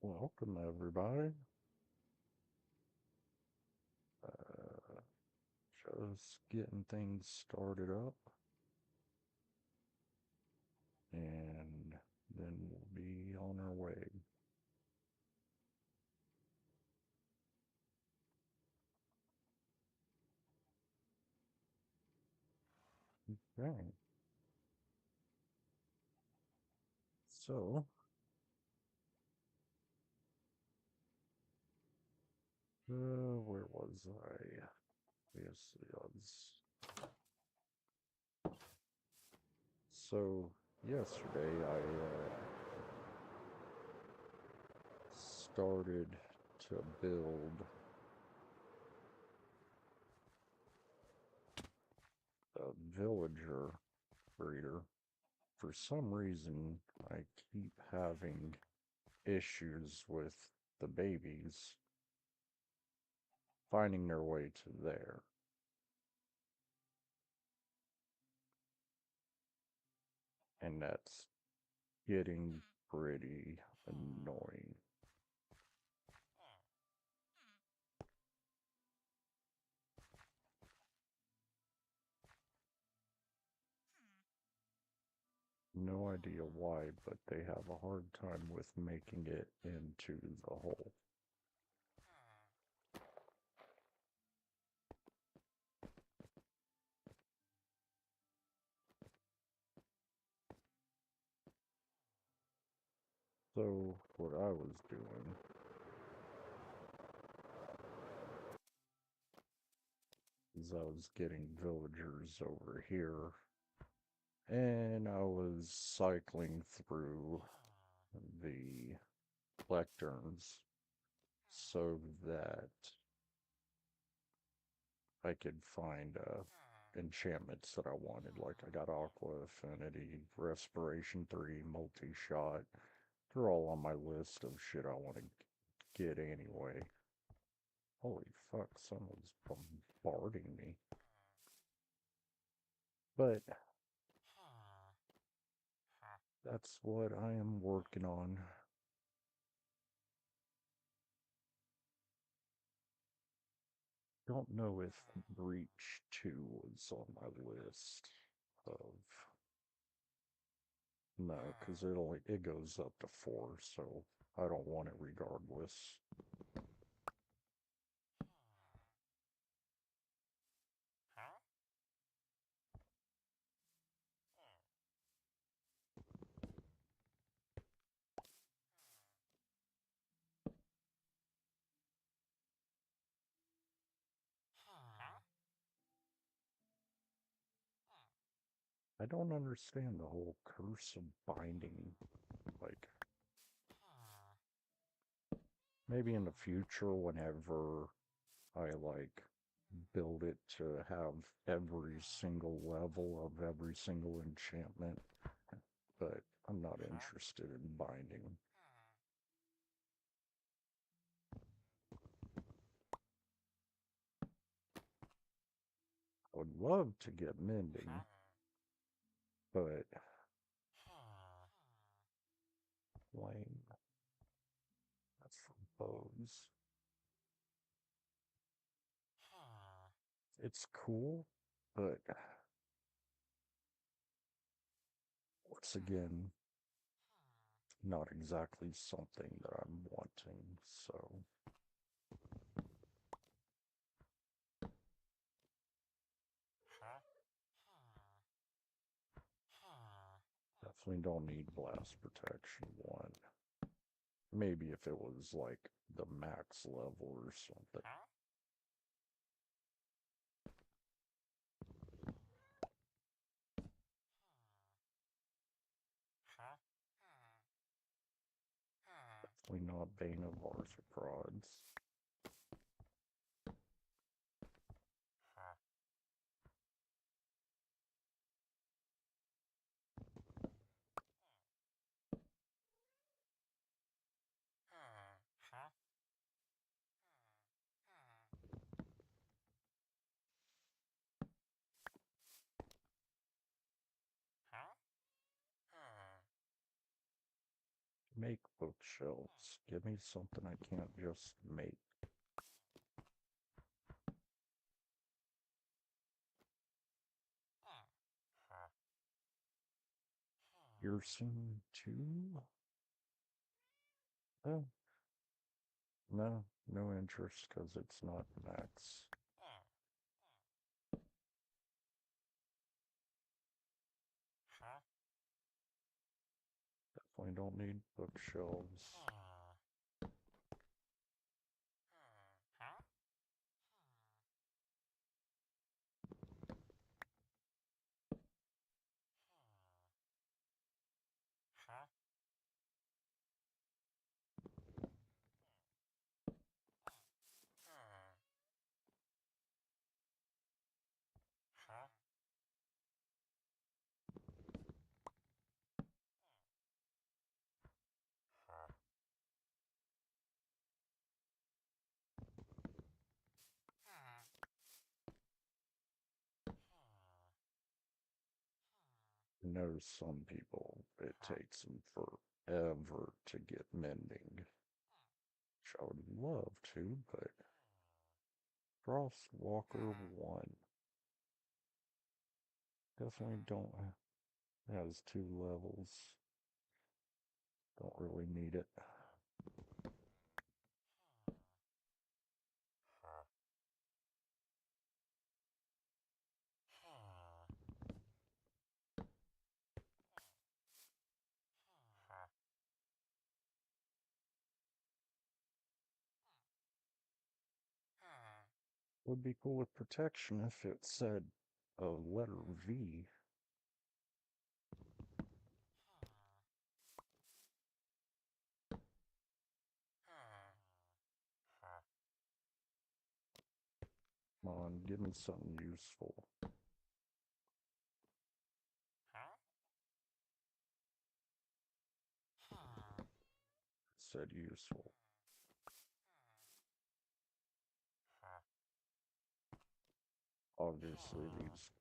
Welcome, everybody. Uh, just getting things started up, and then we'll be on our way. Okay, so where was I? Yes, yes. So yesterday I started to build a villager breeder. For some reason, I keep having issues with the babies finding their way to there. And that's getting pretty annoying. No idea why, but they have a hard time with making it into the hole. So, what I was doing is I was getting villagers over here, and I was cycling through the lecterns so that I could find enchantments that I wanted. Like I got Aqua Affinity, Respiration 3, Multi-Shot. They're all on my list of shit I want to get anyway. Holy fuck, someone's bombarding me. But that's what I am working on. Don't know if Breach 2 was on my list of. No, because it goes up to 4, so I don't want it regardless. I don't understand the whole curse of binding. Like, maybe in the future, whenever I like build it to have every single level of every single enchantment, but I'm not interested in binding. I would love to get mending, but flame, that's for bows. It's cool, but once again, not exactly something that I'm wanting, so definitely don't need blast protection 1. Maybe if it was like the max level or something. Definitely not Bane of Arthropods. make bookshelves. Give me something I can't just make. Piercing 2? Oh, no, no interest because it's not max. Definitely don't need bookshelves. I know some people, it takes them forever to get mending, which I would love to, but Frostwalker 1 definitely don't has 2 levels. Don't really need it. Would be cool with protection if it said a letter V. Come on, give me something useful. It said useful. Obviously, these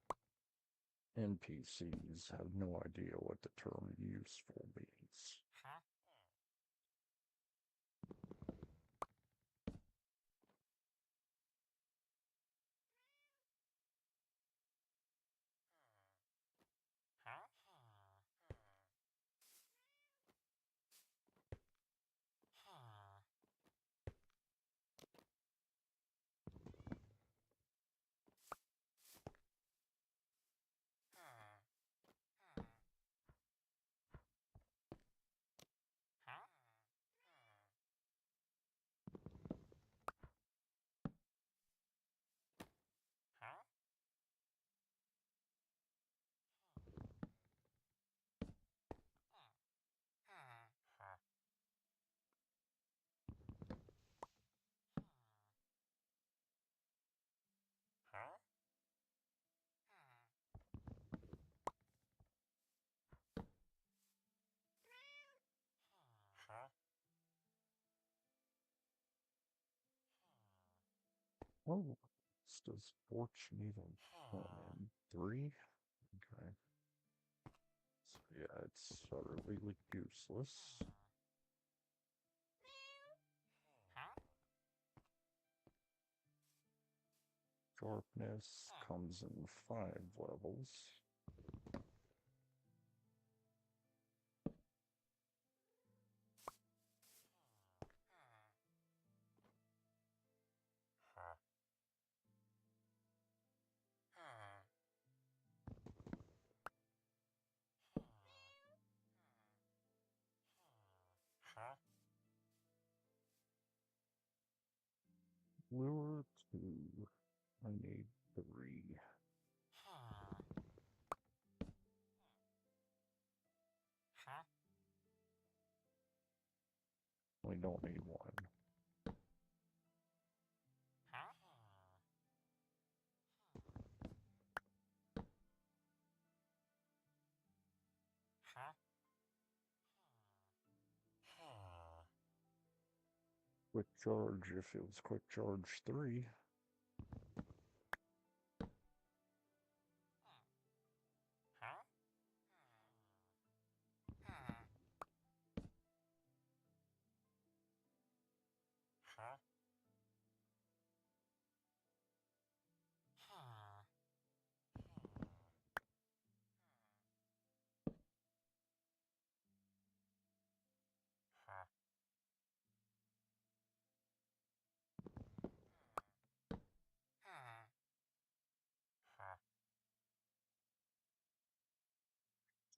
NPCs have no idea what the term useful means. Oh, does fortune even come in 3? Okay. So yeah, it's utterly useless. Sharpness comes in 5 levels. Lure 2. I need 3. We don't need 1. Quick charge if it was quick charge 3.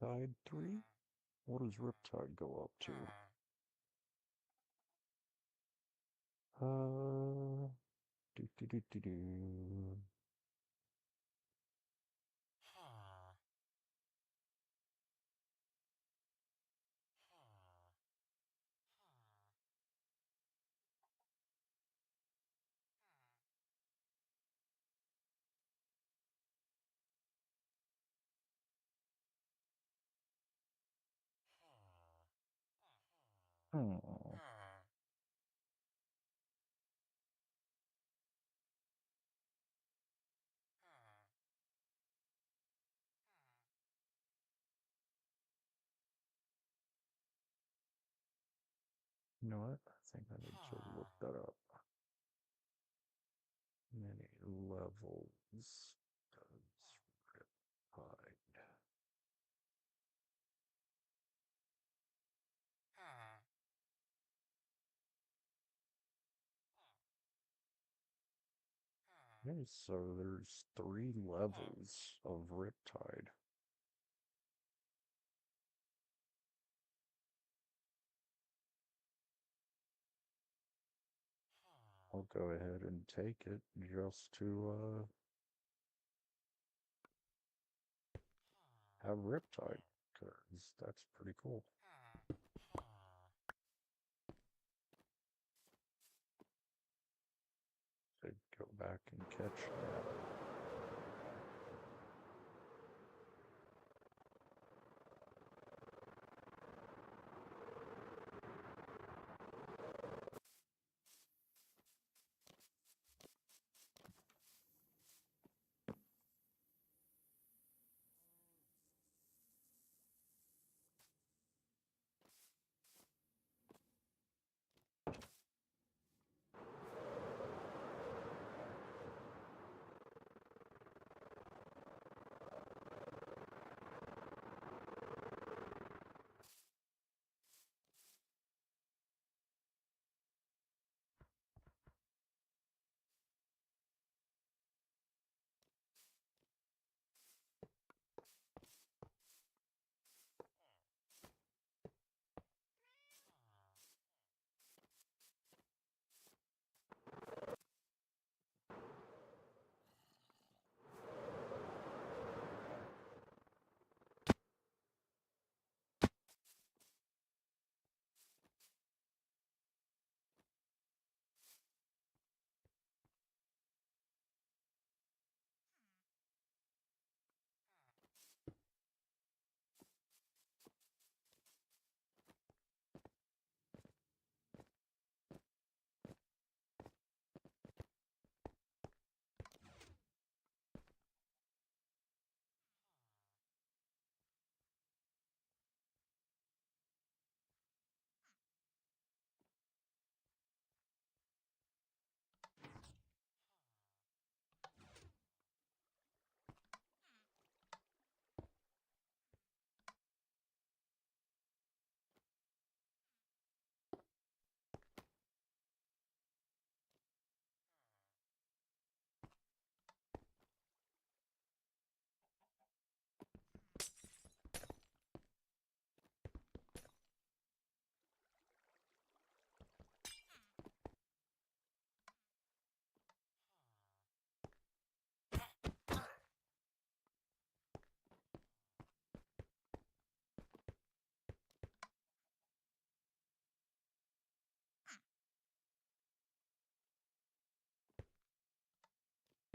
Riptide 3? What does Riptide go up to? Do do do do do. Hmm. You know what? I think I need to look that up. Many levels does Riptide? Okay, so there's 3 levels of Riptide. I'll go ahead and take it just to have Riptide, because that's pretty cool. Could go back and catch that.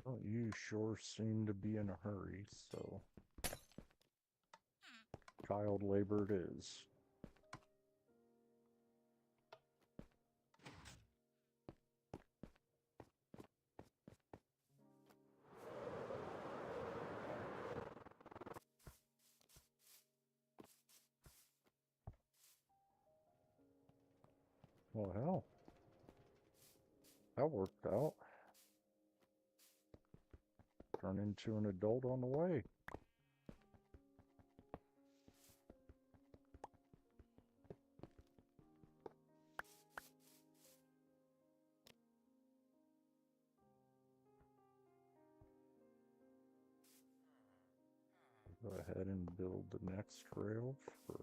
Well, you sure seem to be in a hurry, so child labor it is. Well, hell, that worked out. Turn into an adult on the way. Go ahead and build the next rail for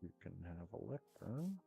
you can have a lectern.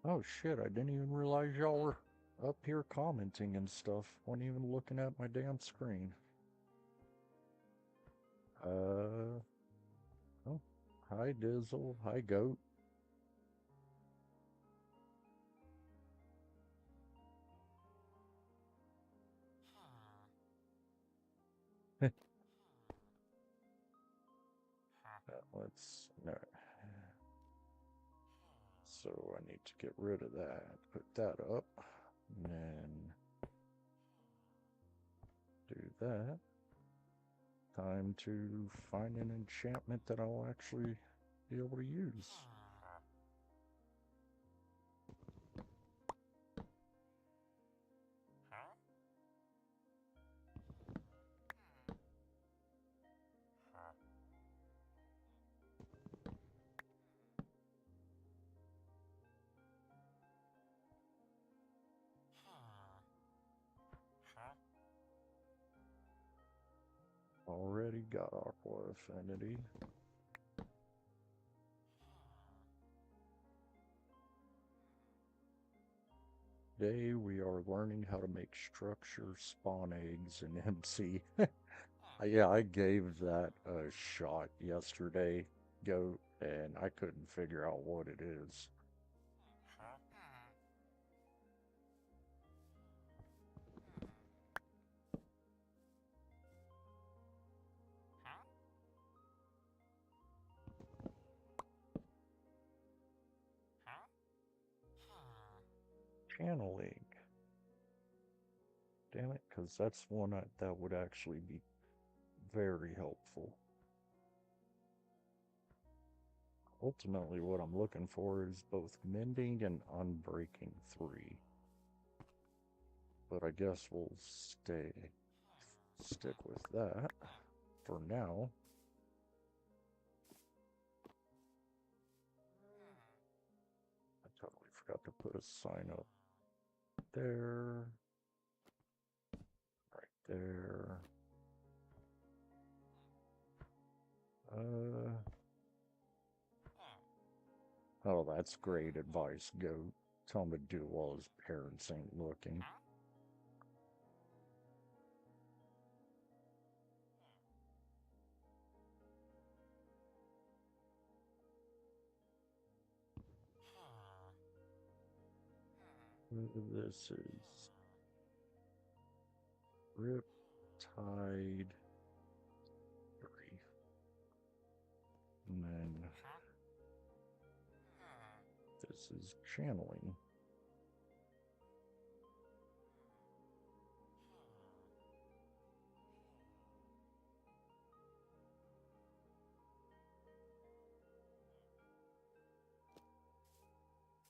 Oh shit, I didn't even realize y'all were up here commenting and stuff. Wasn't even looking at my damn screen. Oh, hi Dizzle, hi Goat. Let's no. So I need to get rid of that. Put that up, and then do that. Time to find an enchantment that I'll actually be able to use. Already got Aqua Affinity. Today we are learning how to make structure spawn eggs in MC. Yeah, I gave that a shot yesterday, Goat, and I couldn't figure out what it is. Channeling. Damn it, because that's one that would actually be very helpful. Ultimately, what I'm looking for is both mending and unbreaking 3. But I guess we'll stick with that for now. I totally forgot to put a sign up there. Right there. Oh, that's great advice, Goat. Tell him to do while his parents ain't looking. This is Riptide 3. And then this is channeling.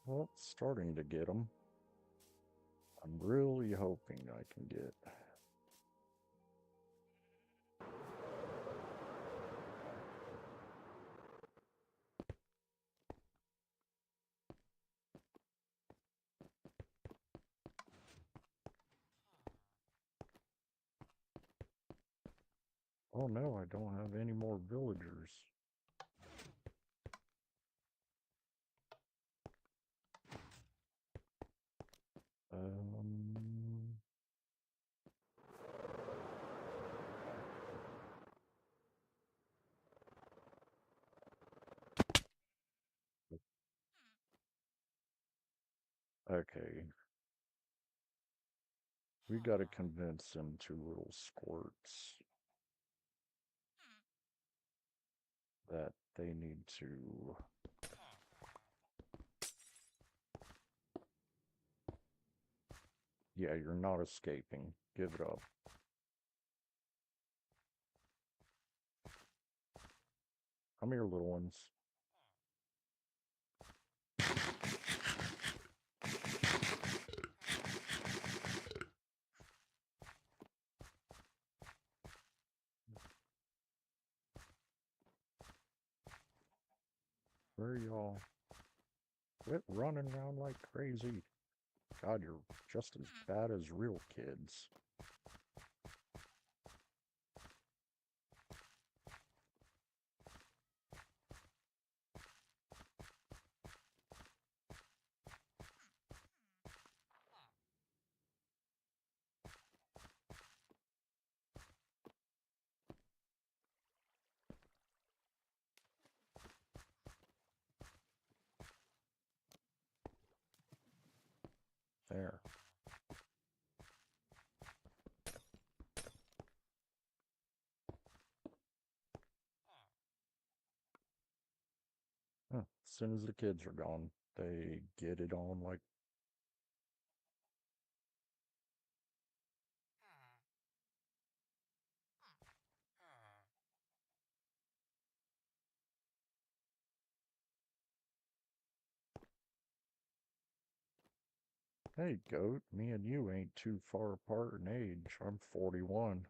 Well, starting to get them. I'm really hoping I can get. Oh no, I don't have any more villagers. Okay. We gotta convince them two little squirts that they need to... Yeah, you're not escaping. Give it up. Come here, little ones. Where are y'all? Quit running around like crazy. God, you're just as bad as real kids. There. Huh. As soon as the kids are gone, they get it on like... Hey, goat, me and you ain't too far apart in age. I'm 41.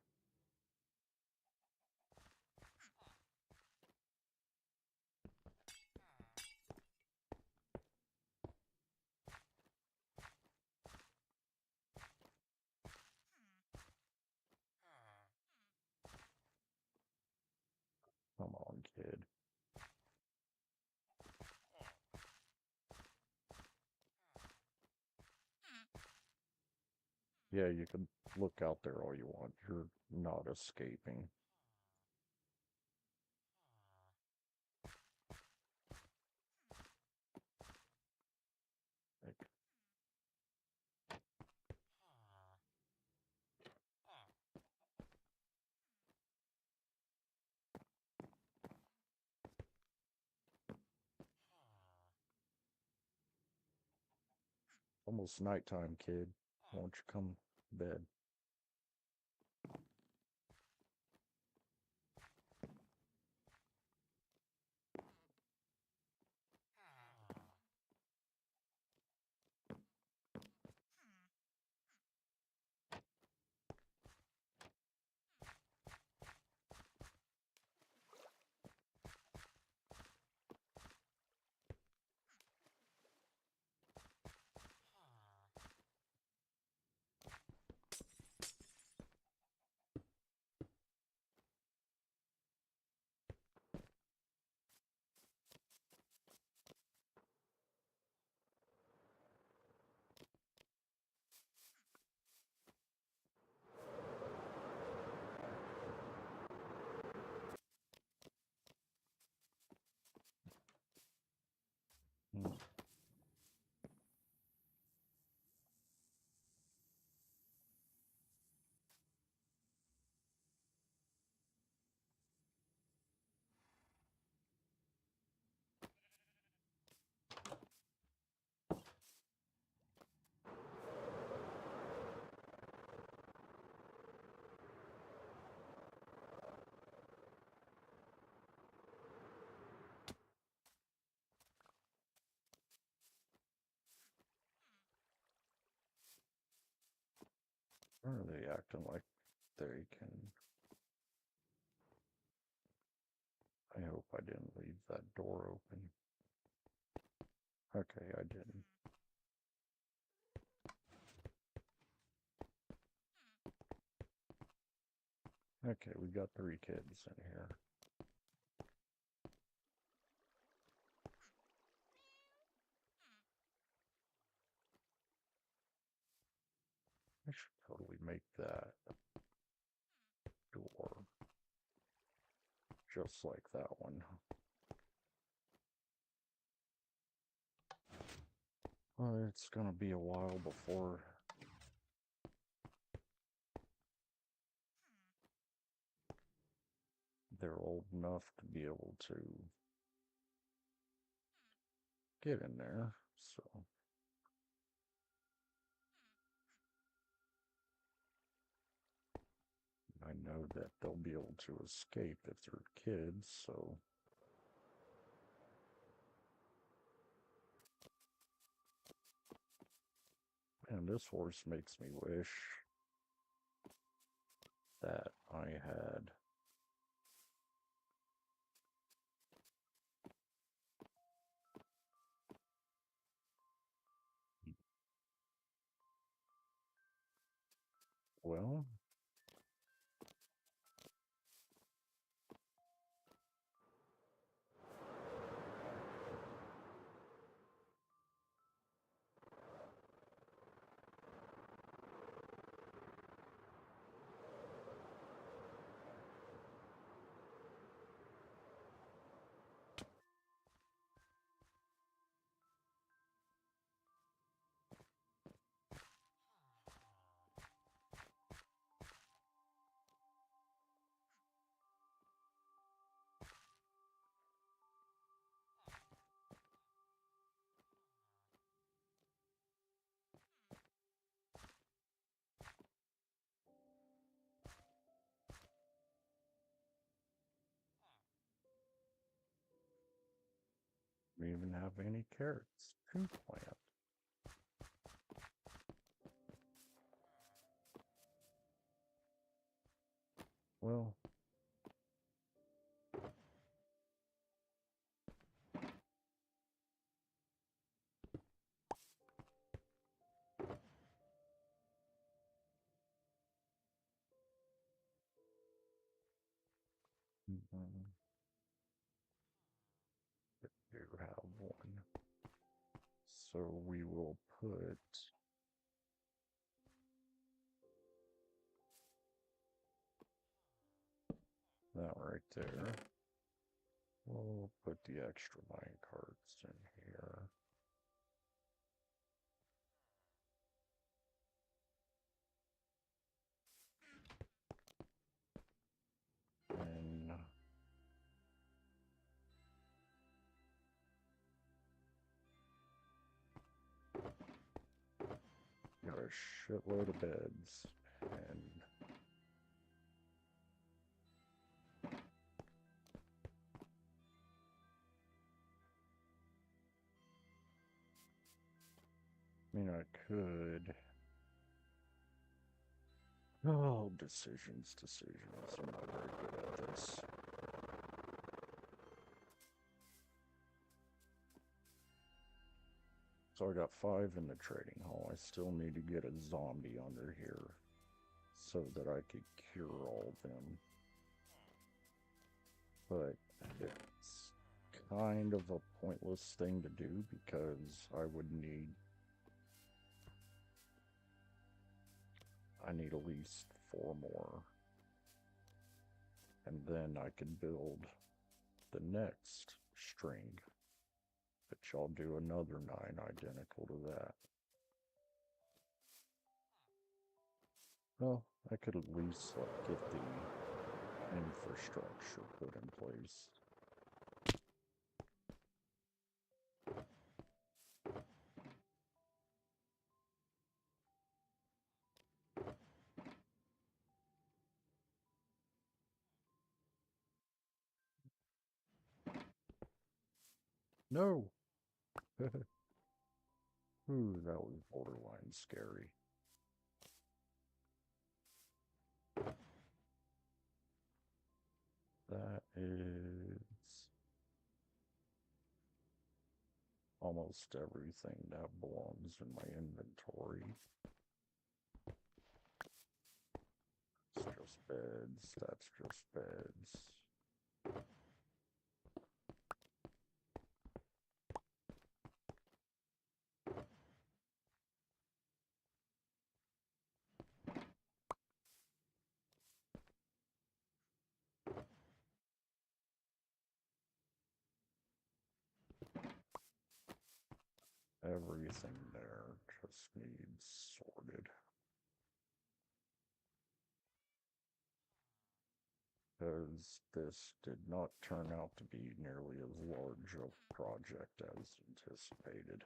Come on, kid. Yeah, you can look out there all you want. You're not escaping. Like, almost nighttime, kid. Why don't you come to bed? Hmm. Why are they acting like they can... I hope I didn't leave that door open. Okay, I didn't. Okay, we got 3 kids in here. I should totally make that door just like that one. It's gonna be a while before they're old enough to be able to get in there, so I know that they'll be able to escape if they're kids, so and this horse makes me wish that I had well, we even have any carrots to plant. Well, we do have one. So we will put that right there. We'll put the extra mine carts in here. And got a shitload of beds. And I mean, I could. Oh, decisions. I'm not very good at this. So I got 5 in the trading hall. I still need to get a zombie under here so that I could cure all of them. But it's kind of a pointless thing to do because I need at least 4 more. And then I can build the next string, which I'll do another 9 identical to that. Well, I could at least get the infrastructure put in place. No! Ooh, that was borderline scary. That is almost everything that belongs in my inventory. It's just beds, that's just beds. Everything there just needs sorted. Because this did not turn out to be nearly as large a project as anticipated.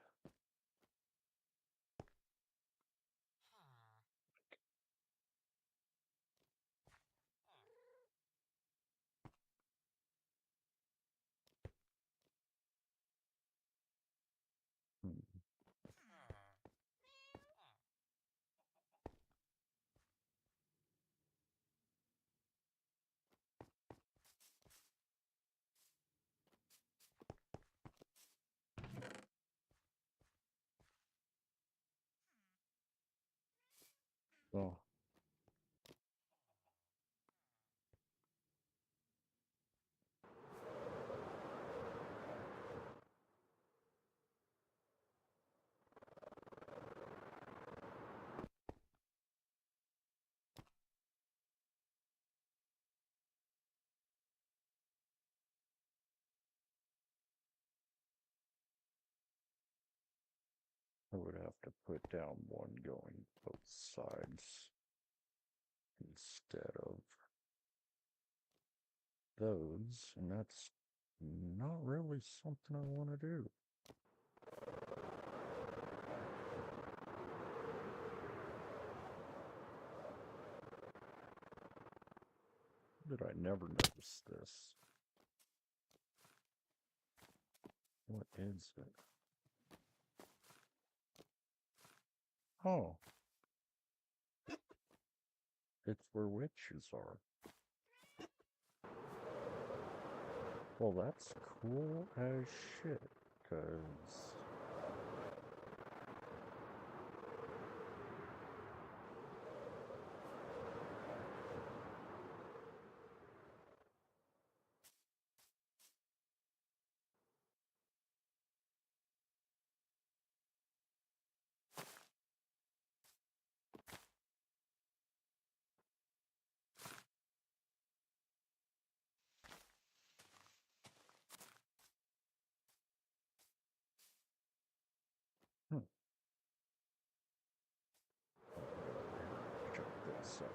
Hmm. Well, I would have to put down one going both sides instead of those, and that's not really something I want to do. Did I never notice this? What is it? Oh, it's where witches are. Well, that's cool as shit, because hmm, check this out.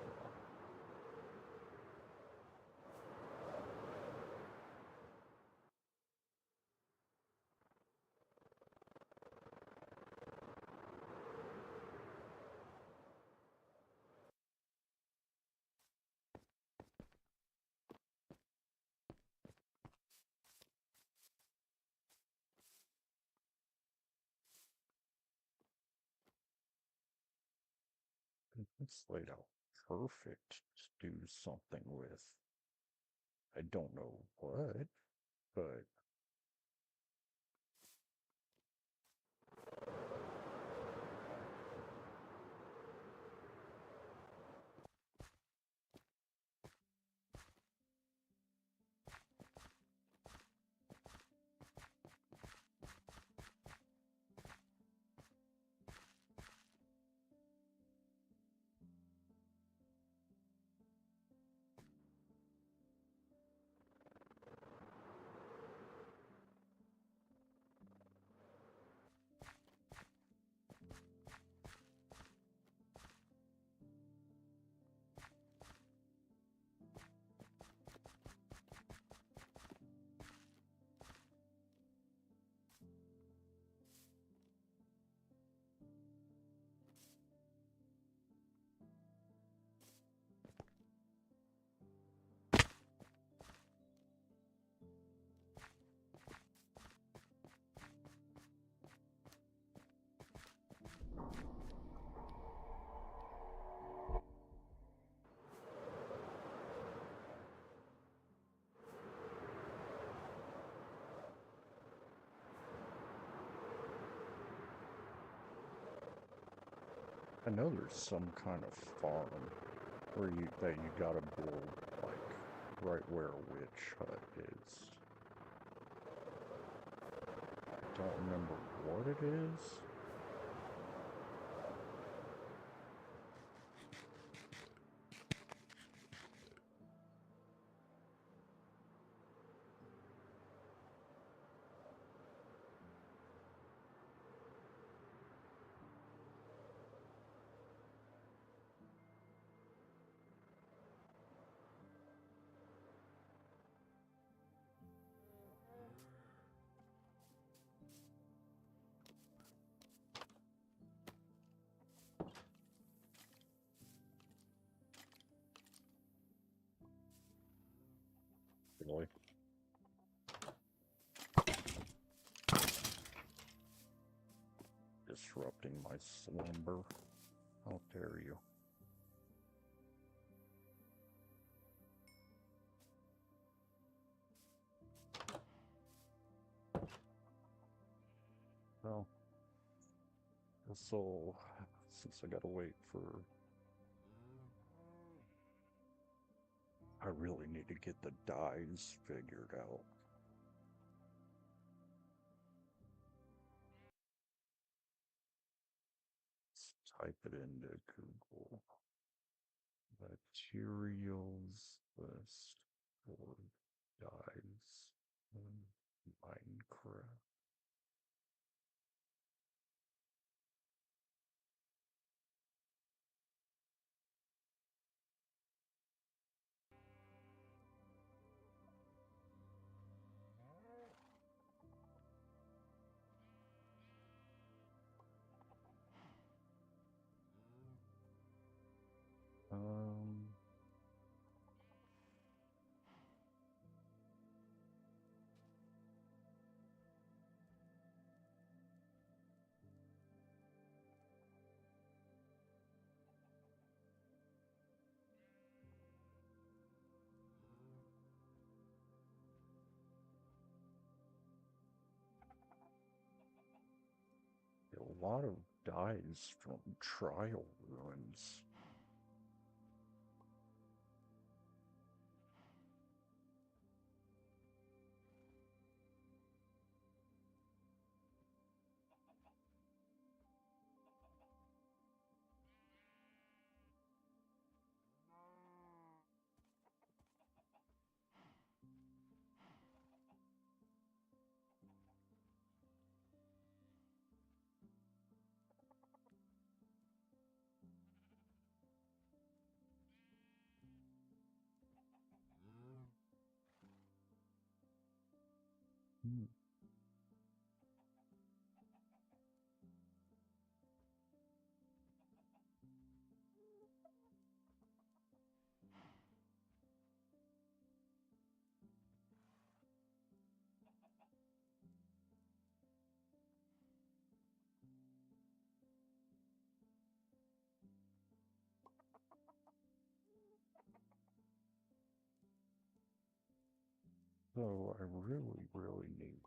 It's laid out perfect to do something with. I don't know what, but I know there's some kind of farm where you gotta build like right where a witch hut is. I don't remember what it is. disrupting my slumber. How dare you? Well, so since I gotta wait for, I really need to get the dyes figured out. Let's type it into Google. Materials list for dyes in Minecraft. A lot of dyes from Trial Ruins. So I really need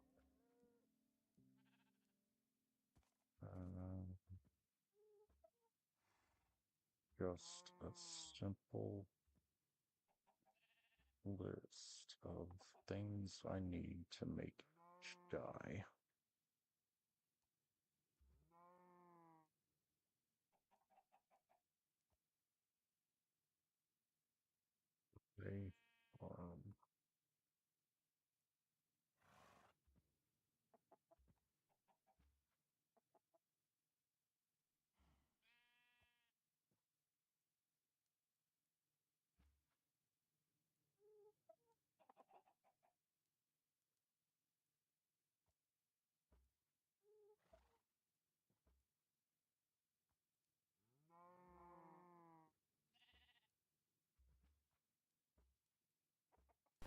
just a simple list of things I need to make each dye. They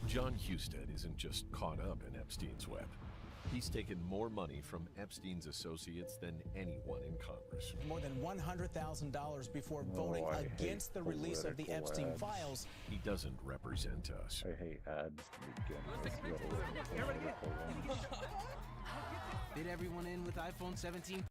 John Husted isn't just caught up in Epstein's web. He's taken more money from Epstein's associates than anyone in Congress. More than $100,000 before voting against the release of the Epstein files. He doesn't represent us. I hate ads to begin with. Fit everyone in with iPhone 17.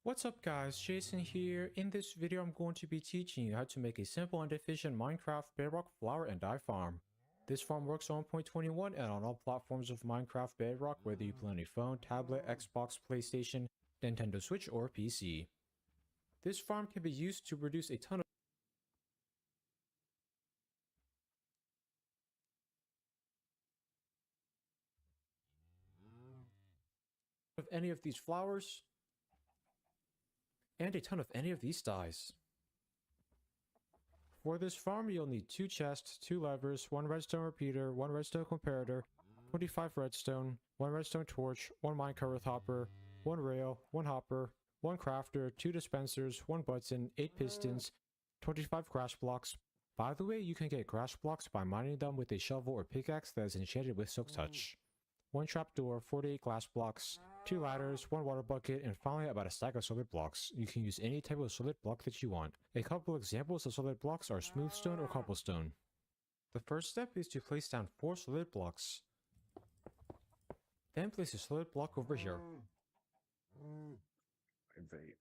What's up guys, Jason here. In this video I'm going to be teaching you how to make a simple and efficient Minecraft Bedrock flower and dye farm. This farm works on 1.21 and on all platforms of Minecraft Bedrock, whether you play on a phone, tablet, Xbox, PlayStation, Nintendo Switch, or PC. This farm can be used to produce a ton of any of these flowers, and a ton of any of these dyes. For this farm, you'll need 2 chests, 2 levers, 1 redstone repeater, 1 redstone comparator, 25 redstone, 1 redstone torch, 1 minecart hopper, 1 rail, 1 hopper, 1 crafter, 2 dispensers, 1 button, 8 pistons, 25 grass blocks. By the way, you can get grass blocks by mining them with a shovel or pickaxe that is enchanted with silk touch. 1 trapdoor, 48 glass blocks, 2 ladders, 1 water bucket, and finally about a stack of solid blocks. You can use any type of solid block that you want. A couple examples of solid blocks are smooth stone or cobblestone. The first step is to place down 4 solid blocks. Then place a solid block over here. I vape.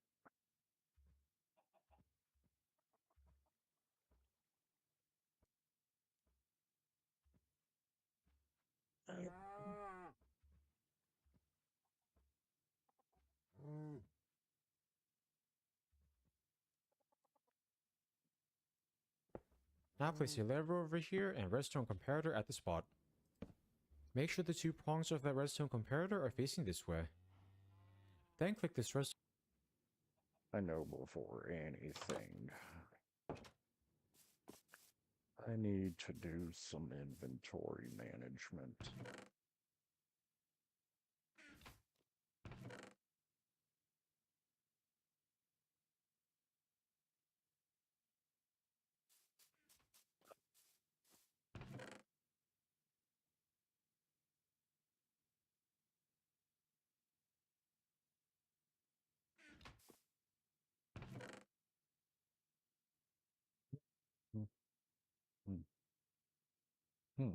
Now place a lever over here and redstone comparator at the spot. Make sure the 2 prongs of that redstone comparator are facing this way. Then click this redstone. I know before anything, I need to do some inventory management. Hmm. Hmm.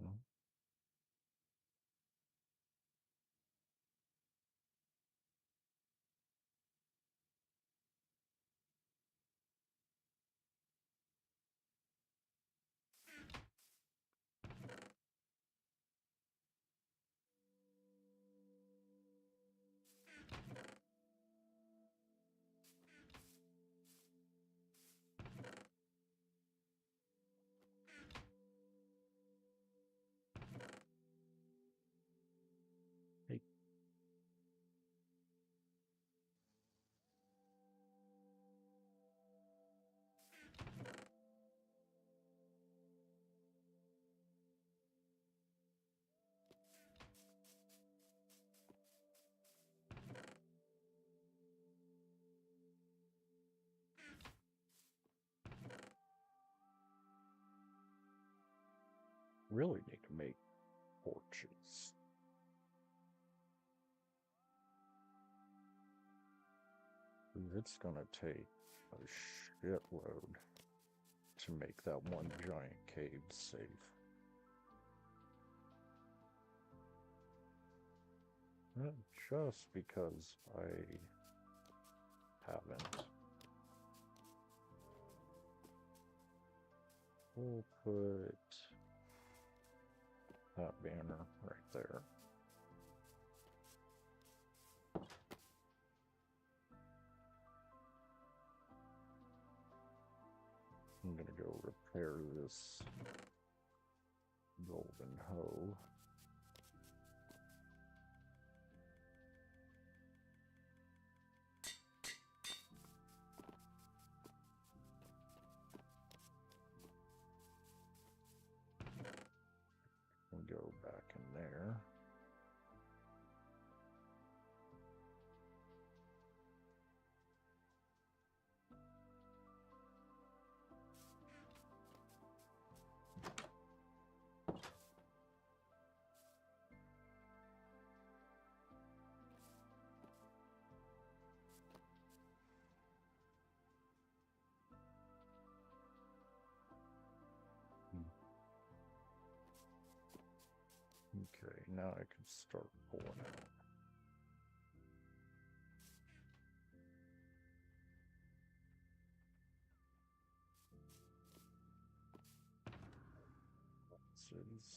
Hey. Really need to make torches. It's gonna take a shitload to make that one giant cave safe. Not just because I haven't. We'll put that banner right there. I'm gonna go repair this golden hoe. And go back in there. Okay, now I can start pulling out. This is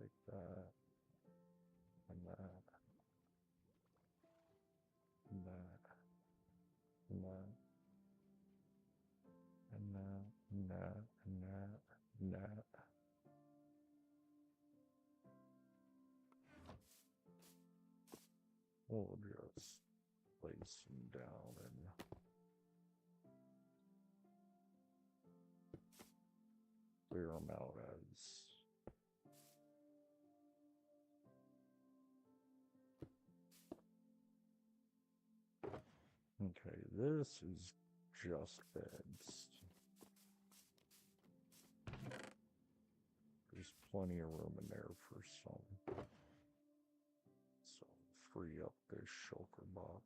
like that, and that, and that, and that, and that, and that, and that, and that. We'll just place them down and clear them out as Okay, this is just beds. There's plenty of room in there for some. So free up this shulker box.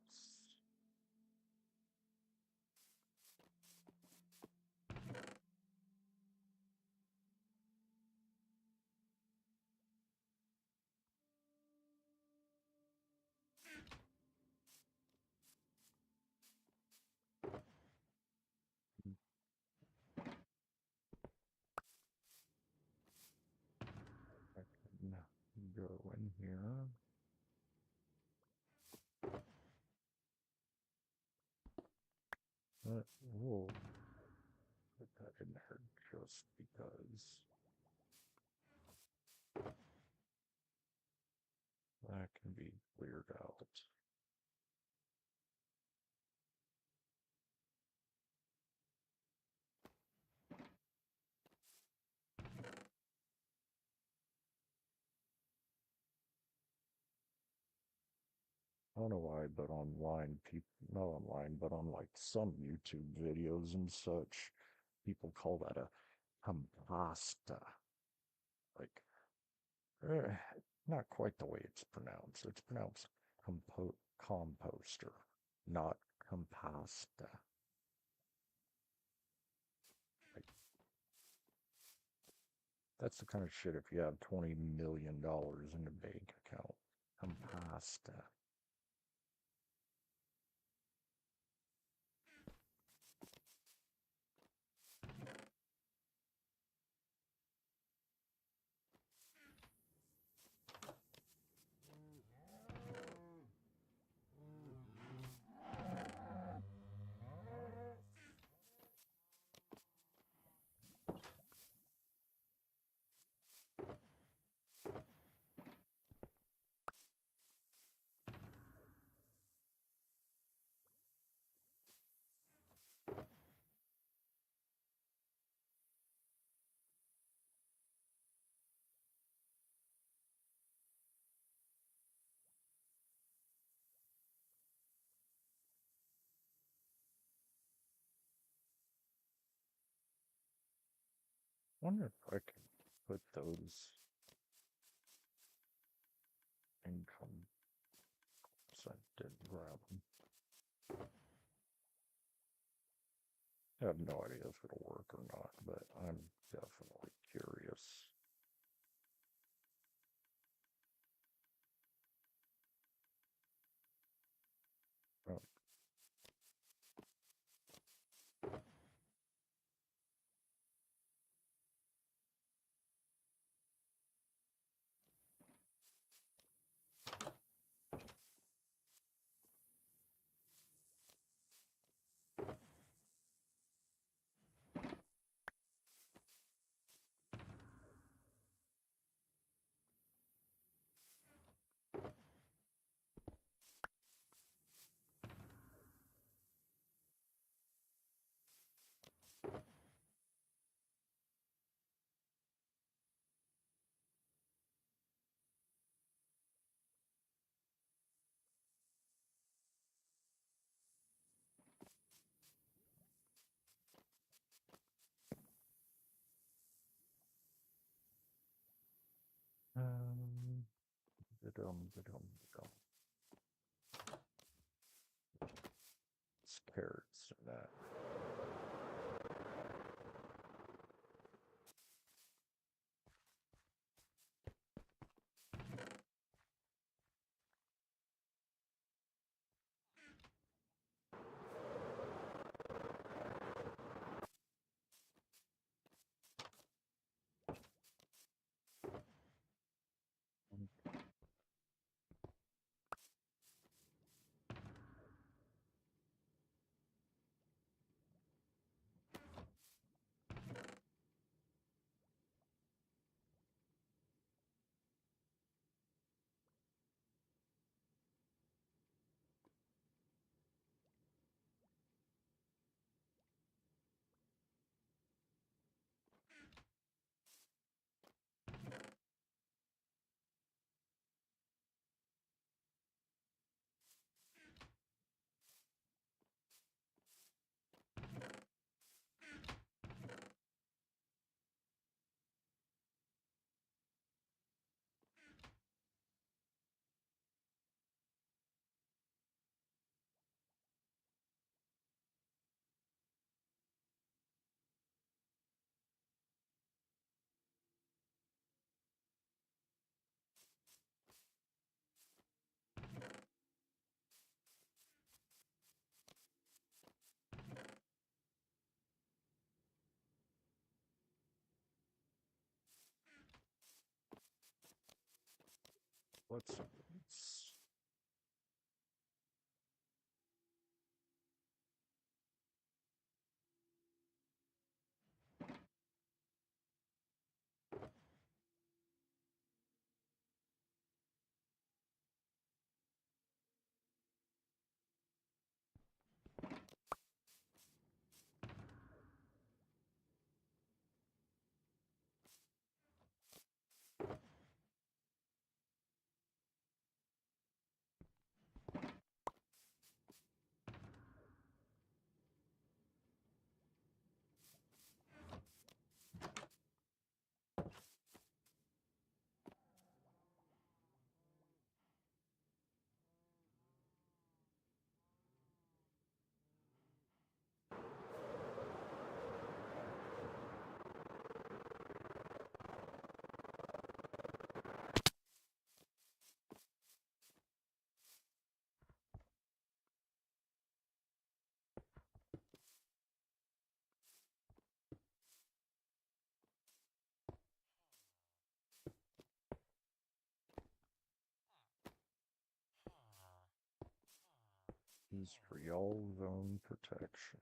I can go in here. We'll put that in there just because that can be cleared out. I don't know why, but online people, not online, but on like some YouTube videos and such, people call that a compasta. Like, not quite the way it's pronounced. It's pronounced composter, not compasta. Like, that's the kind of shit if you have $20 million in a bank account. Compasta. Wonder if I can put those income. So I didn't grab them. I have no idea if it'll work or not, but I'm definitely curious. Oh. Ba-dum. It's carrots and that. Let's use for y'all zone protection.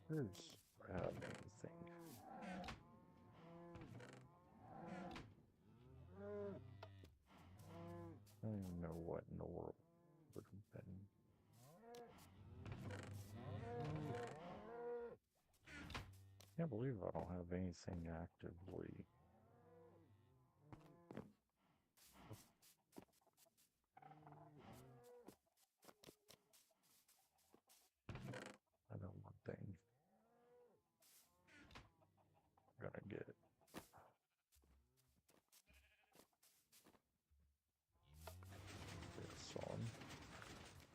Where's anything? I don't even know what in the world would have been. Can't believe I don't have anything actively. I know one thing. I'm gonna get this on.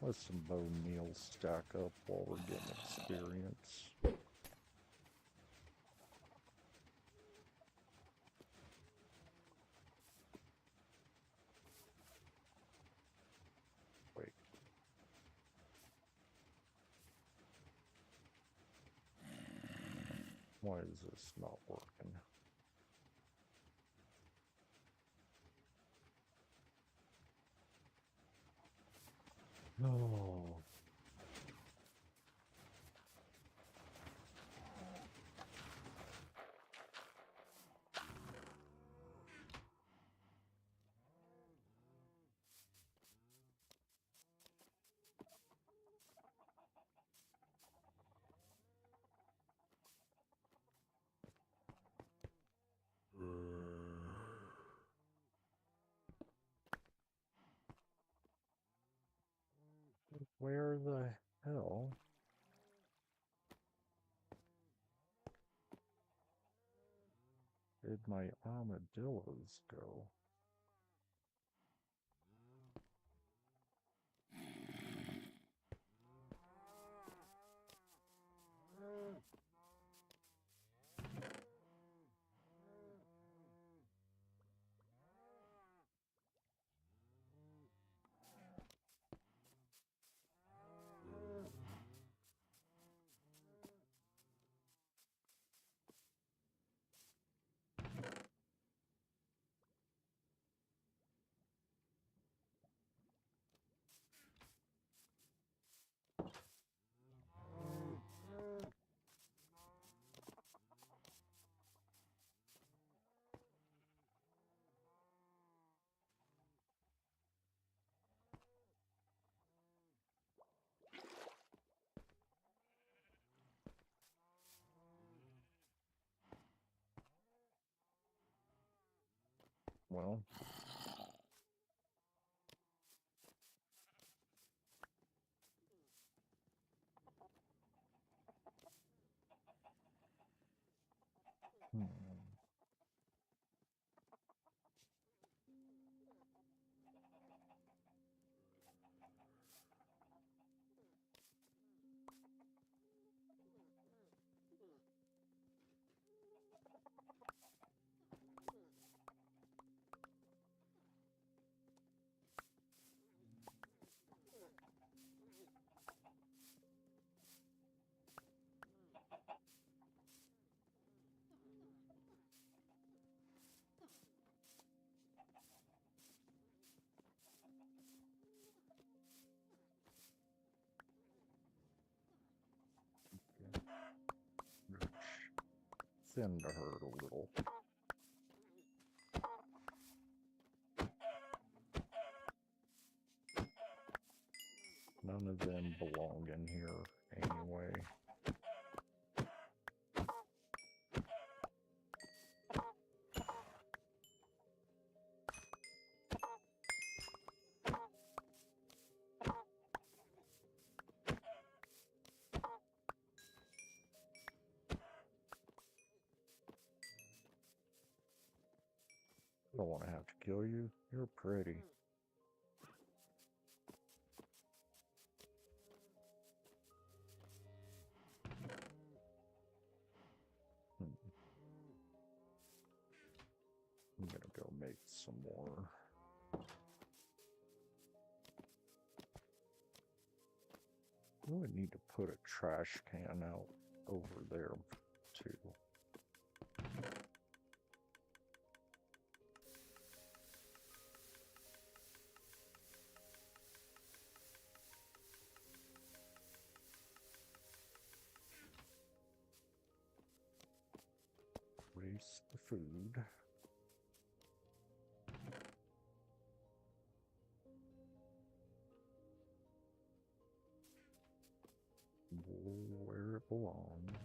Let some bone meal stack up while we're getting experience. Wait. Why is this not working? No. Where the hell did my armadillos go? Well. Hmm. Thin to hurt a little. None of them belong in here anyway. I don't want to have to kill you. You're pretty. I'm gonna go make some more. I would need to put a trash can out over there too. Waste the food. Where it belongs.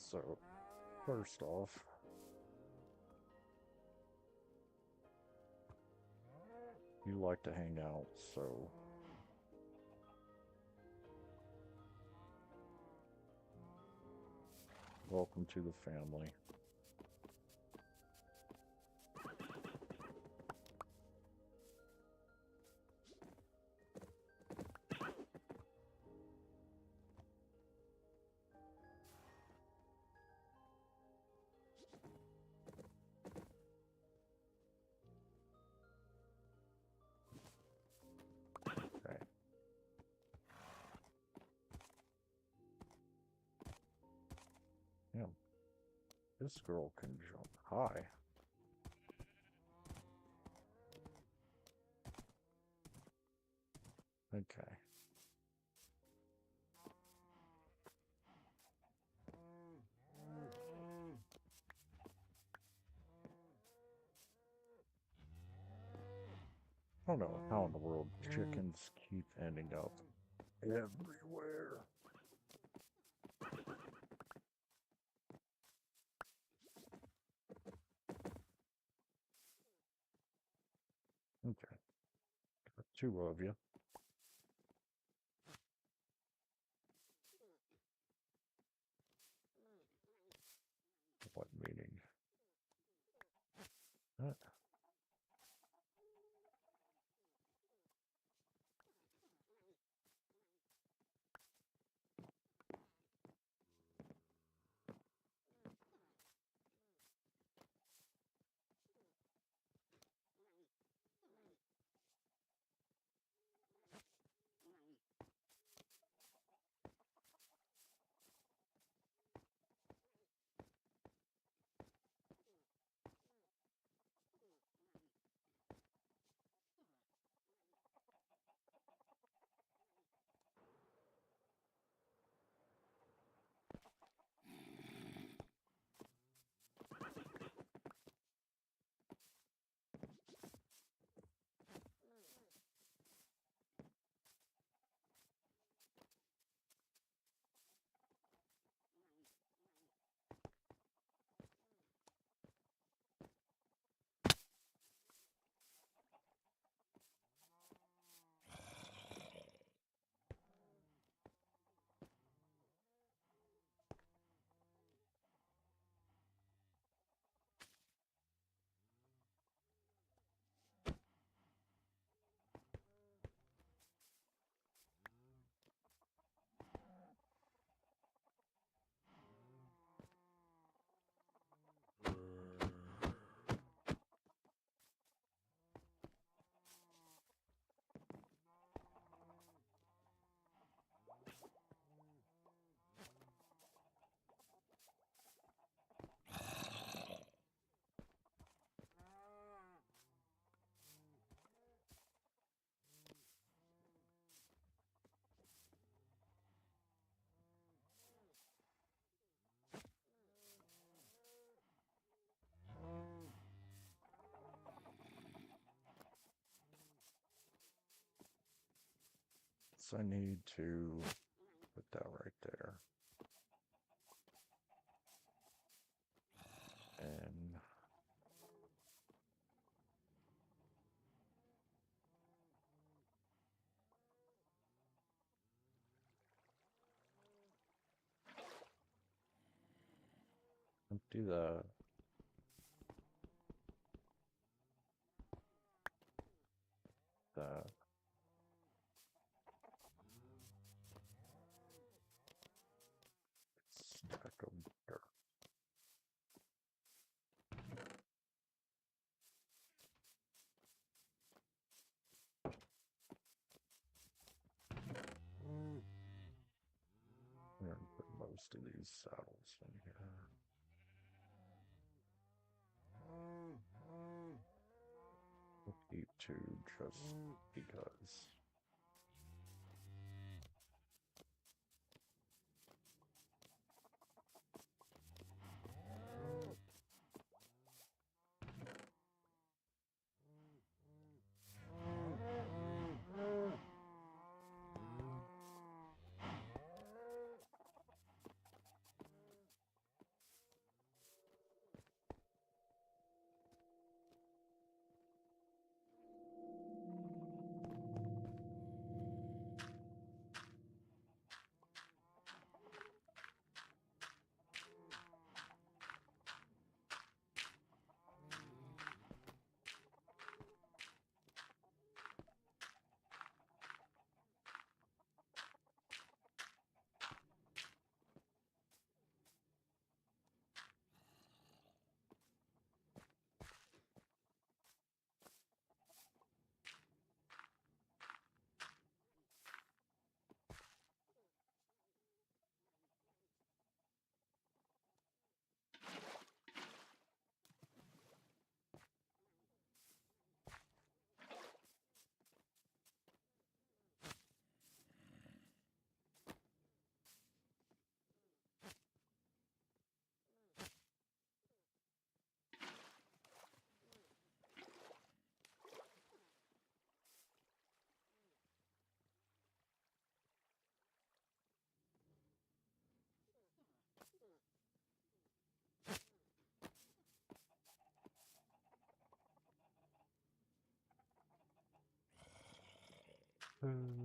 So, first off, you like to hang out, so welcome to the family. Okay. Yeah. This girl can jump high. Okay. I don't know how in the world chickens keep ending up everywhere. Okay. Got two of you. What meaning? Huh? So I need to put that right there. And empty that. That. Stack of dirt. We're gonna put most of these saddles in here. We'll keep two just because. Hmm.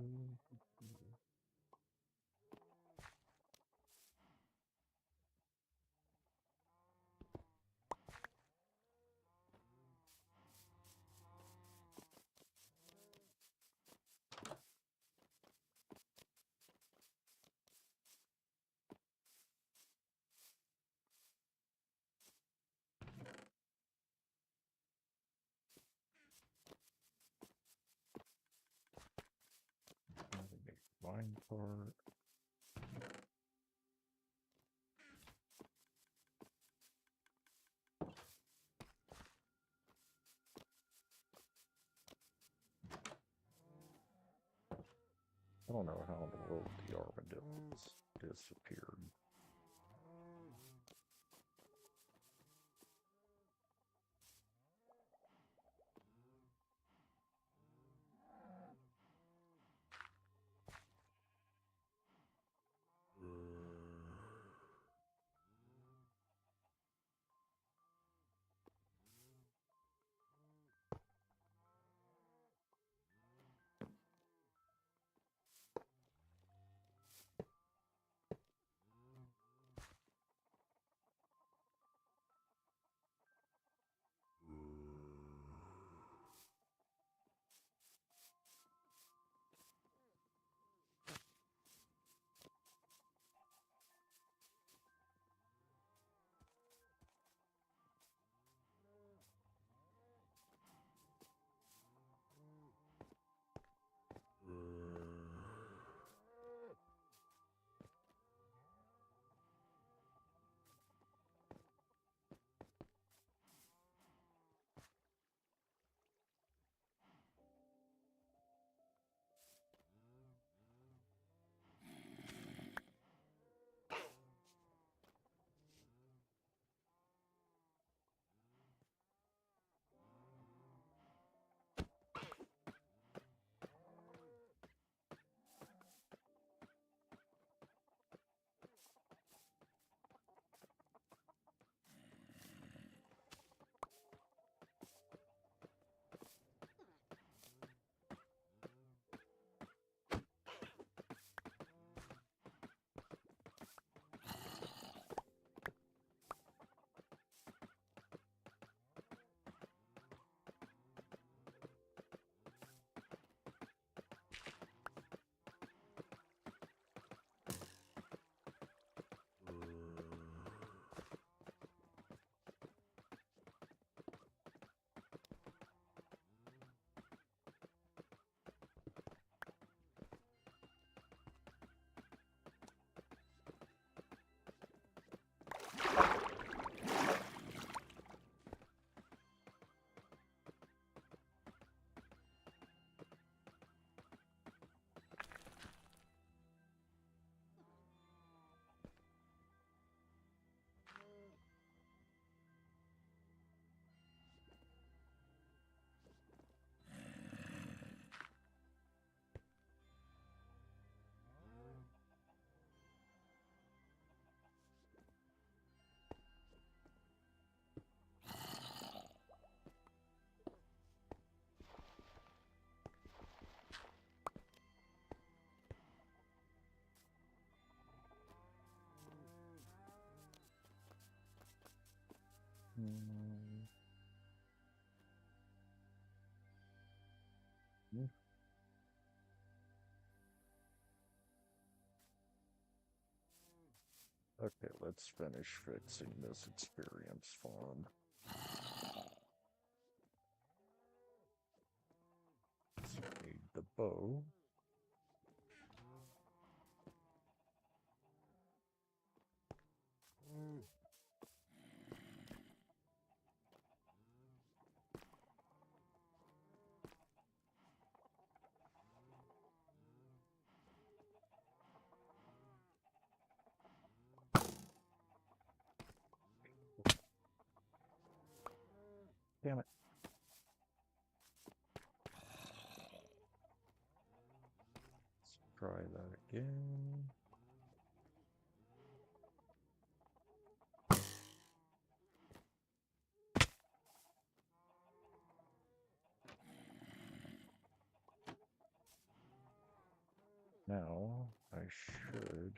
Mine part. I don't know how in the world the armadillos disappeared. Hmm. Okay, let's finish fixing this experience farm. So I need the bow. Damn it. Let's try that again. Now, I should,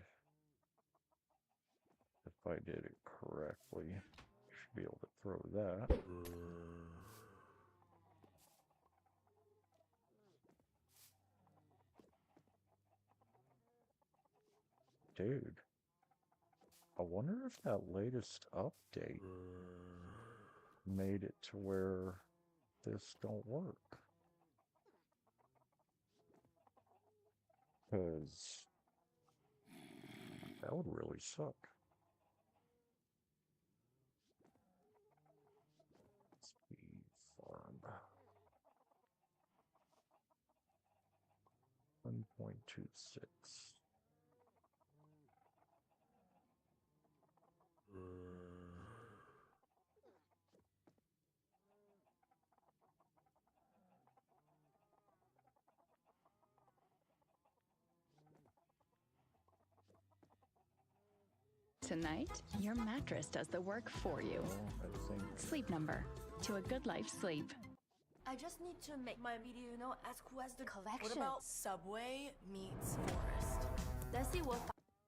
if I did it correctly, should be able to throw that. Dude, I wonder if that latest update made it to where this don't work. Because that would really suck. Speed farm. 1.26. Tonight, your mattress does the work for you. Well, I think Sleep Number. To a good life sleep. I just need to make my video, as cool as the Collection. What about Subway meets Forest? Let's see what.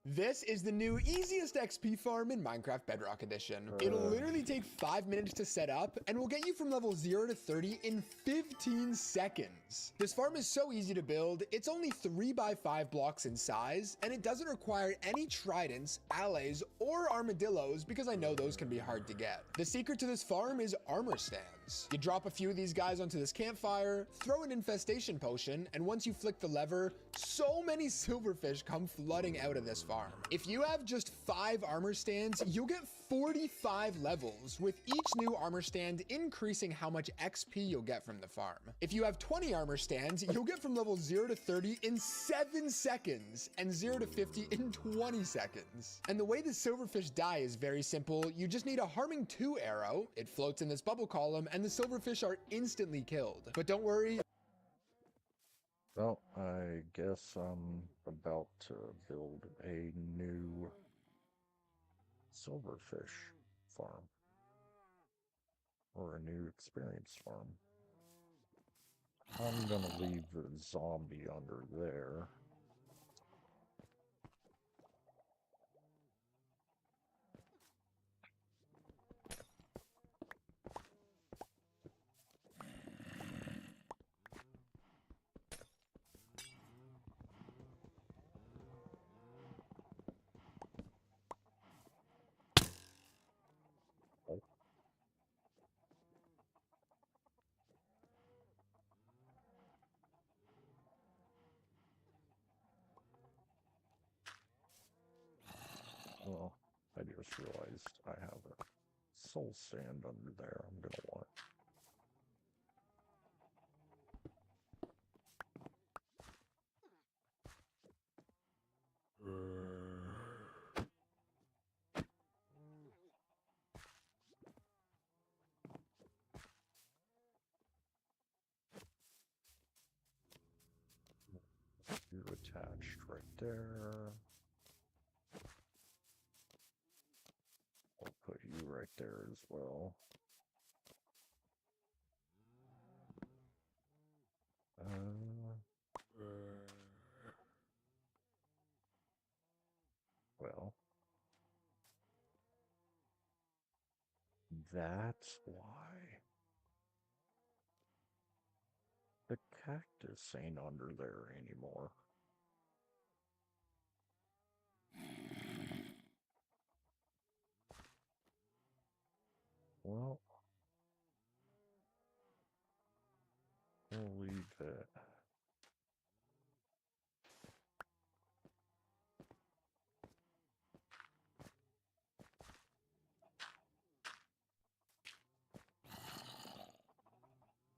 This is the new easiest XP farm in Minecraft Bedrock Edition. It'll literally take 5 minutes to set up and will get you from level 0 to 30 in 15 seconds. This farm is so easy to build, it's only 3 by 5 blocks in size, and it doesn't require any tridents, allays, or armadillos because I know those can be hard to get. The secret to this farm is armor stands. You drop a few of these guys onto this campfire, throw an infestation potion, and once you flick the lever, so many silverfish come flooding out of this farm. If you have just 5 armor stands, you'll get 45 levels, with each new armor stand increasing how much XP you'll get from the farm. If you have 20 armor stands, you'll get from level 0 to 30 in 7 seconds, and 0 to 50 in 20 seconds. And the way the silverfish die is very simple. You just need a harming 2 arrow, it floats in this bubble column, and the silverfish are instantly killed. But don't worry. Well, I guess I'm about to build a new silverfish farm. Or a new experience farm. I'm gonna leave the zombie under there. Well, I just realized I have a soul sand under there I'm gonna want. You're attached right there. I'll put you right there as well. Well, that's why the cactus ain't under there anymore. Well, we'll leave it.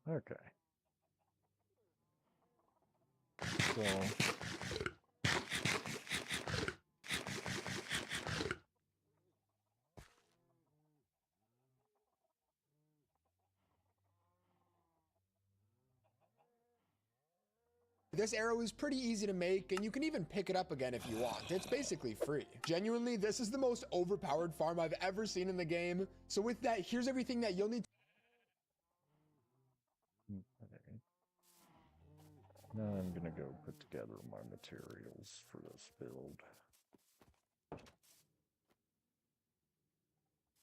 Okay. So this arrow is pretty easy to make, and you can even pick it up again if you want. It's basically free. Genuinely, this is the most overpowered farm I've ever seen in the game. So with that, here's everything that you'll need. okay. Now I'm gonna go put together my materials for this build.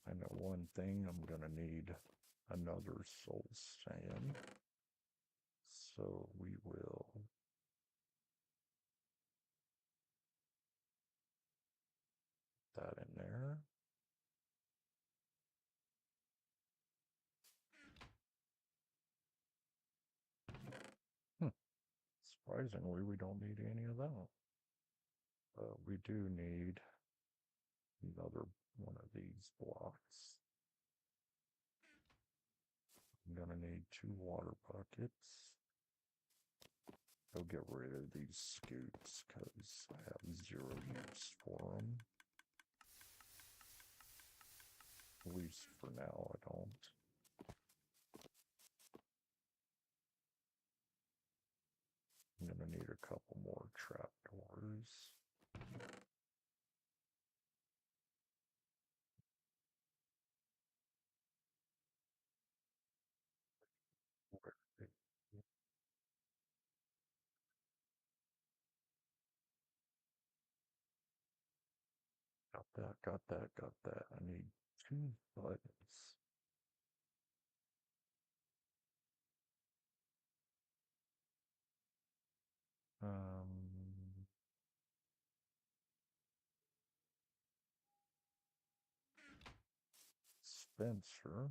I know one thing, I'm gonna need another soul sand. So we will put that in there. Surprisingly, we don't need any of that. But we do need another one of these blocks. I'm gonna need 2 water buckets. Go get rid of these scoops because I have 0 use for them. At least for now, I don't. I'm gonna need a couple more trapdoors. Where they- Got that, got that, got that. I need 2 buttons. Spencer.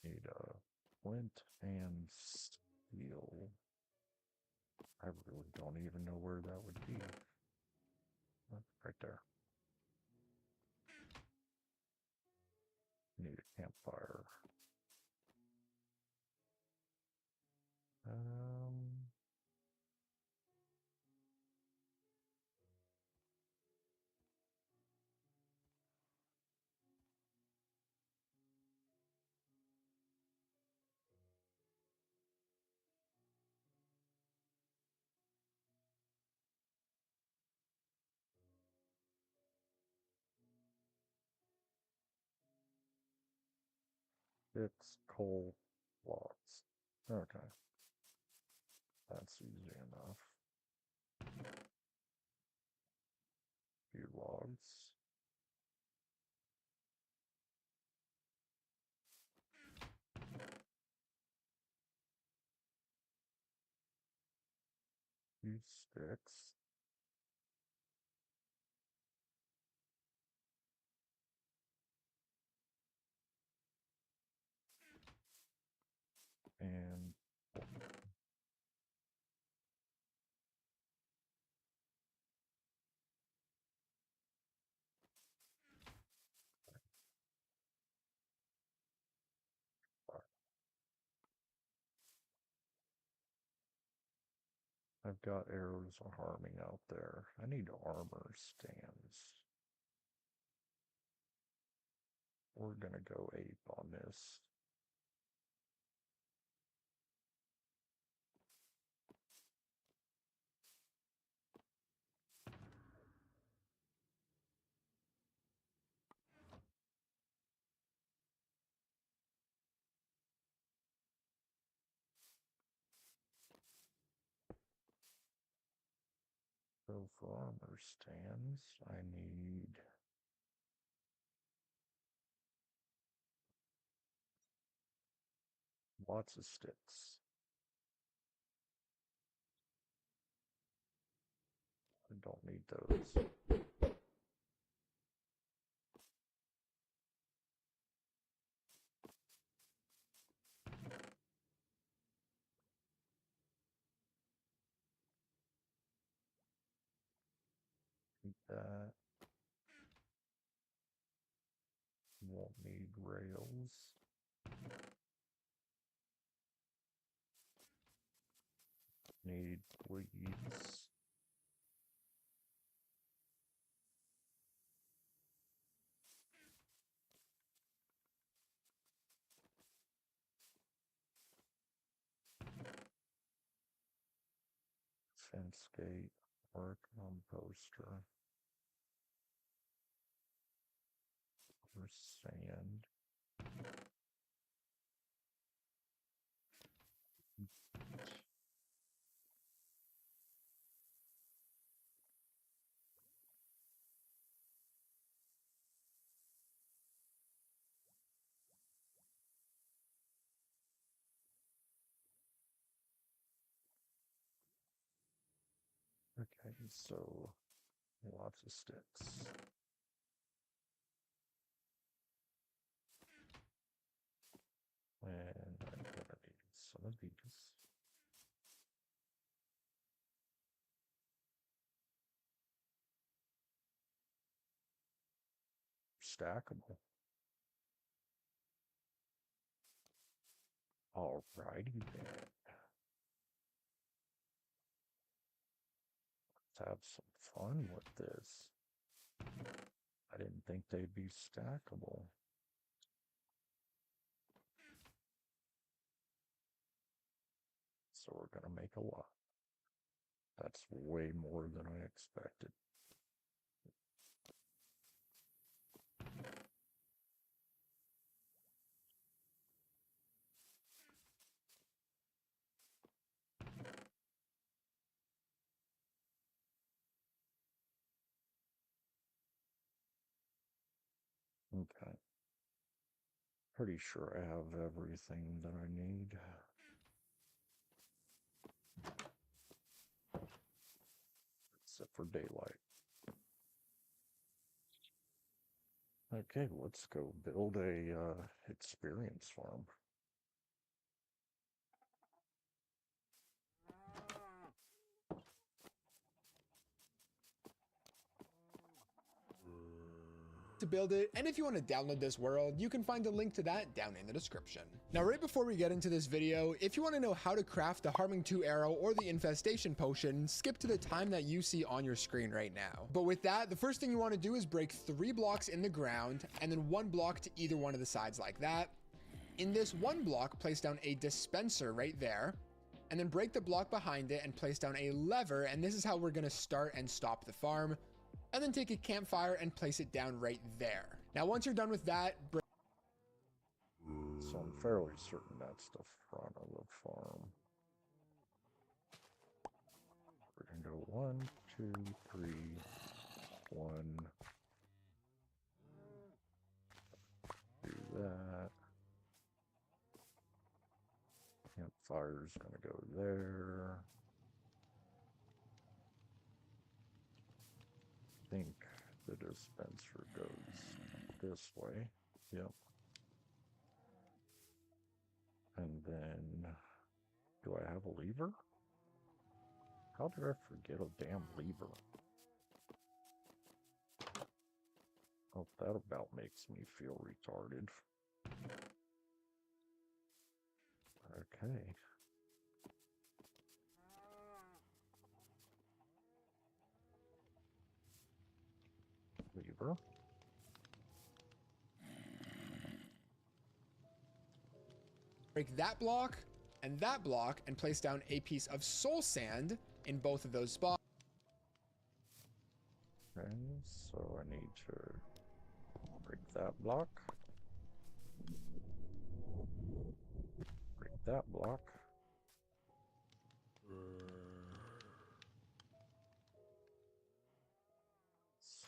Need flint and steel. I really don't even know where that would be. Right there. Need a campfire. It's coal logs. Okay. That's easy enough. Few logs. Few sticks. And I've got arrows of harming out there. I need armor stands. We're gonna go ape on this. So for armor stands, I need lots of sticks. I don't need those. Need that. Won't need rails. Need leads. Fence gate or composter. more sand. Okay, so lots of sticks. And I'm gonna need some of these. Stackable. Alrighty then. Let's have some fun with this. I didn't think they'd be stackable. So we're gonna make a lot. That's way more than I expected. Okay. Pretty sure I have everything that I need. Except for daylight. Okay, let's go build a experience farm. To build it, and if you want to download this world, you can find a link to that down in the description. Now, right before we get into this video, if you want to know how to craft the Harming 2 arrow or the infestation potion, skip to the time that you see on your screen right now. But with that, the first thing you want to do is break 3 blocks in the ground and then 1 block to either one of the sides like that. In this 1 block, place down a dispenser right there, and then break the block behind it and place down a lever, and this is how we're going to start and stop the farm. And then take a campfire and place it down right there. Now, once you're done with that, so I'm fairly certain that's the front of the farm. We're gonna go 1, 2, 3, 1. Do that. Campfire's gonna go there. I think the dispenser goes this way. Yep. And then, do I have a lever? How did I forget a damn lever? Oh, that about makes me feel retarded. Okay. Lever. break that block and place down a piece of soul sand in both of those spots. Okay, so I need to break that block. Break that block.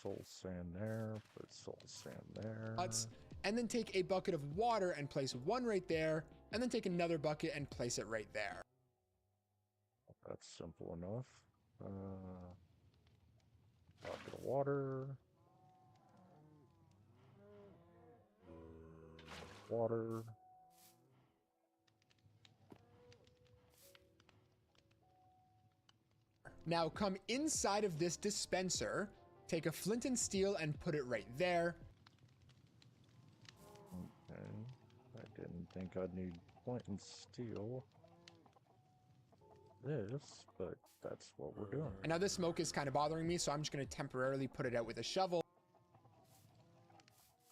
Soul sand there, put soul sand there. And then take a bucket of water and place one right there, and then take another bucket and place it right there. That's simple enough. Bucket of water. Water. Now come inside of this dispenser, take a flint and steel and put it right there. Okay, I didn't think I'd need flint and steel. This, but that's what we're doing. And now this smoke is kind of bothering me, so I'm just going to temporarily put it out with a shovel.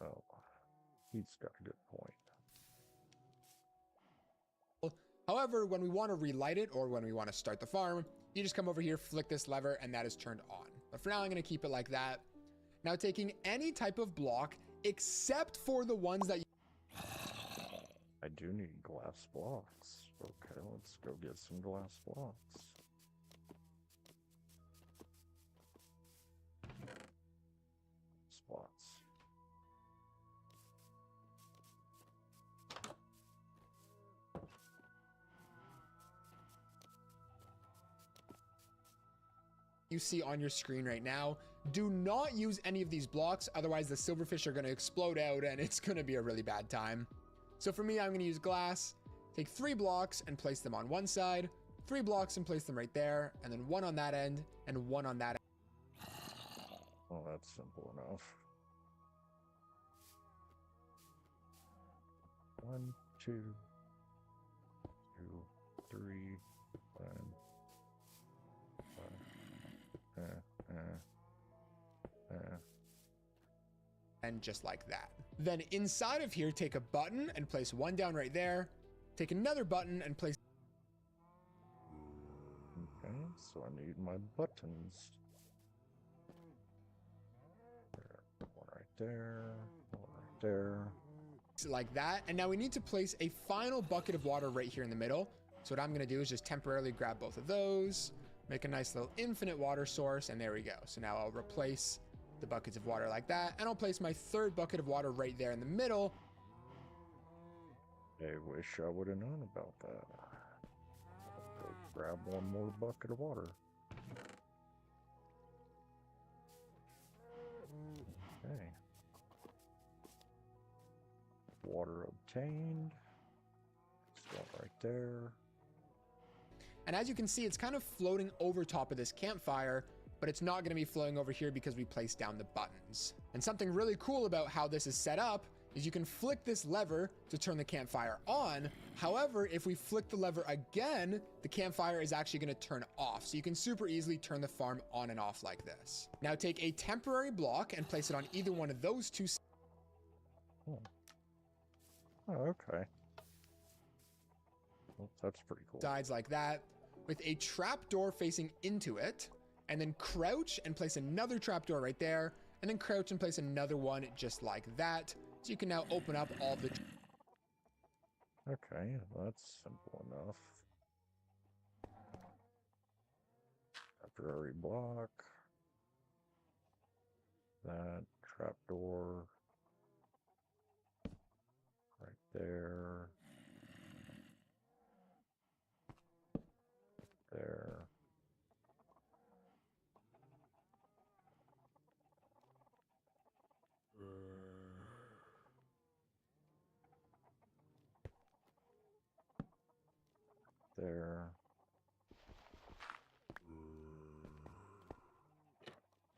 Oh, he's got a good point. However, when we want to relight it or when we want to start the farm, you just come over here, flick this lever, and that is turned on. But for now, I'm going to keep it like that. Now, taking any type of block, except for the ones that I do need glass blocks. Okay, let's go get some glass blocks. Spots. you see on your screen right now. Do not use any of these blocks, otherwise the silverfish are going to explode out and it's going to be a really bad time. So for me, I'm going to use glass, take 3 blocks and place them on one side, 3 blocks and place them right there, and then 1 on that end and 1 on that end. Oh, that's simple enough. 1, 2, 2, 3, 1. And just like that. Then inside of here, take a button and place 1 down right there. Take another button and place. Okay, so I need my buttons. There, 1 right there, 1 right there. Like that. And now we need to place a final bucket of water right here in the middle. So what I'm going to do is just temporarily grab both of those, make a nice little infinite water source, and there we go. So now I'll replace the buckets of water like that, and I'll place my 3rd bucket of water right there in the middle. I wish I would have known about that. I'll go grab 1 more bucket of water. Okay. Water obtained. It's going right there. And as you can see, it's kind of floating over top of this campfire, but it's not going to be flowing over here because we placed down the buttons. And something really cool about how this is set up is you can flick this lever to turn the campfire on. However, if we flick the lever again, the campfire is actually going to turn off. So you can super easily turn the farm on and off like this. Now take a temporary block and place it on either one of those 2 Oh, okay. Well, that's pretty cool. sides like that, with a trapdoor facing into it, and then crouch and place another trapdoor right there, and then crouch and place another one just like that. So you can now open up all the. Okay, that's simple enough. Temporary block. That trapdoor. Right there. There. There.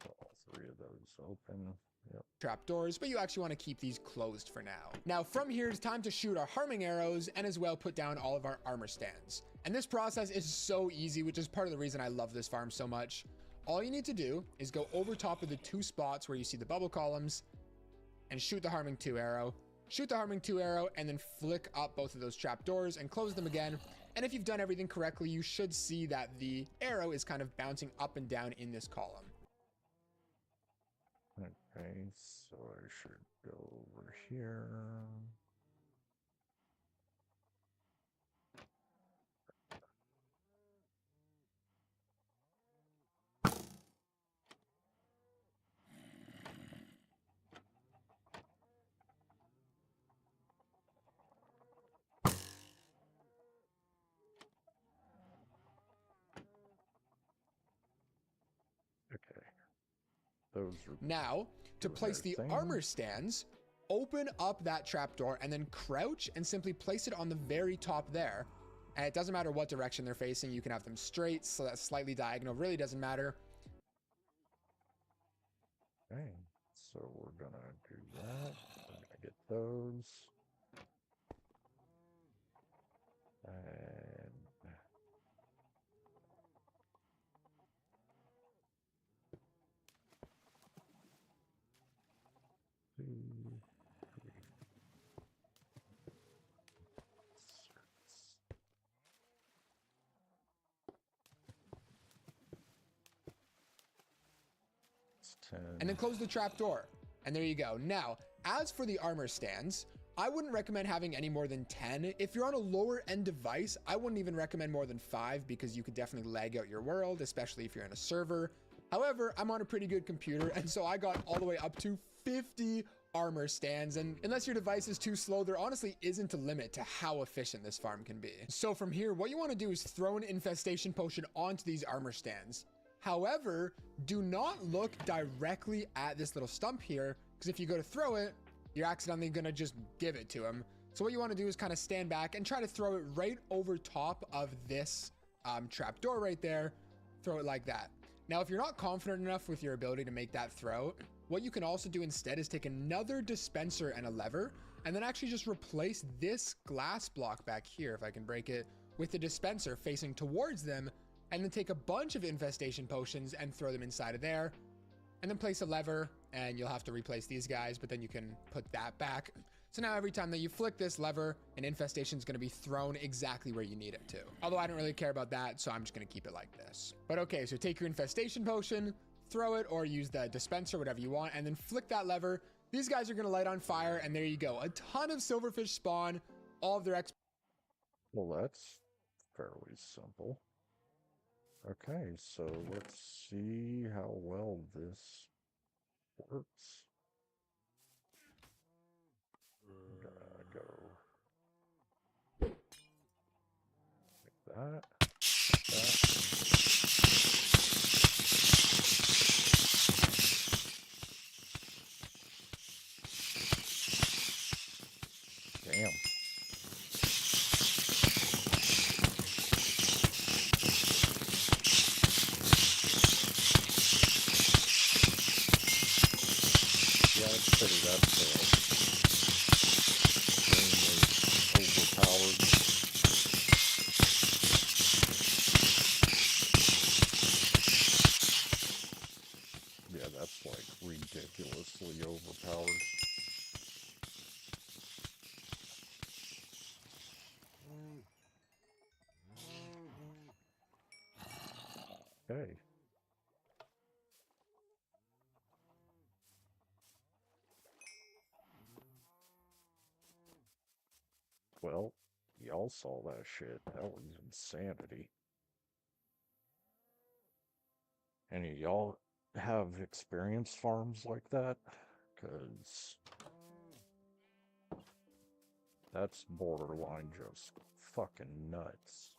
All 3 of those open. Yep. Trapdoors, but you actually want to keep these closed for now. Now from here, it's time to shoot our harming arrows and as well put down all of our armor stands. And this process is so easy, which is part of the reason I love this farm so much. All you need to do is go over top of the 2 spots where you see the bubble columns and shoot the harming 2 arrow, shoot the harming 2 arrow, and then flick up both of those trapdoors and close them again. And if you've done everything correctly, you should see that the arrow is kind of bouncing up and down in this column. Okay, so I should go over here. Okay. Those are Now, to place the armor stands, open up that trapdoor and then crouch and simply place it on the very top there. And it doesn't matter what direction they're facing. You can have them straight, so that's slightly diagonal, really doesn't matter. Okay, so we're gonna do that. We're gonna get those. And two, three, six. It's 10. And then close the trapdoor. And there you go. Now, As for the armor stands, I wouldn't recommend having any more than 10. If you're on a lower end device, I wouldn't even recommend more than 5 because you could definitely lag out your world, especially if you're in a server. However, I'm on a pretty good computer, and so I got all the way up to 50 armor stands, and unless your device is too slow, there honestly isn't a limit to how efficient this farm can be. So from here, what you want to do is throw an infestation potion onto these armor stands. However, do not look directly at this little stump here, because if you go to throw it, you're accidentally gonna just give it to him. So what you want to do is kind of stand back and try to throw it right over top of this trap door right there. Throw it like that. Now, if you're not confident enough with your ability to make that throw, what you can also do instead is take another dispenser and a lever, and then actually just replace this glass block back here, if I can break it, with the dispenser facing towards them, and then take a bunch of infestation potions and throw them inside of there, and then place a lever, and you'll have to replace these guys, but then you can put that back. So now every time that you flick this lever, an infestation is going to be thrown exactly where you need it to. Although I don't really care about that, so I'm just going to keep it like this. But okay, so take your infestation potion, throw it, or use the dispenser, whatever you want, and then flick that lever. These guys are going to light on fire, and there you go. A ton of silverfish spawn, all of their XP. Well, that's fairly simple. Okay, so let's see how well this works. Go like that. Damn. Yeah, it's pretty extremely overpowered. Yeah, that's like ridiculously overpowered. Okay. Well, y'all saw that shit. That was insanity. Any of y'all have experienced farms like that? Because that's borderline just fucking nuts.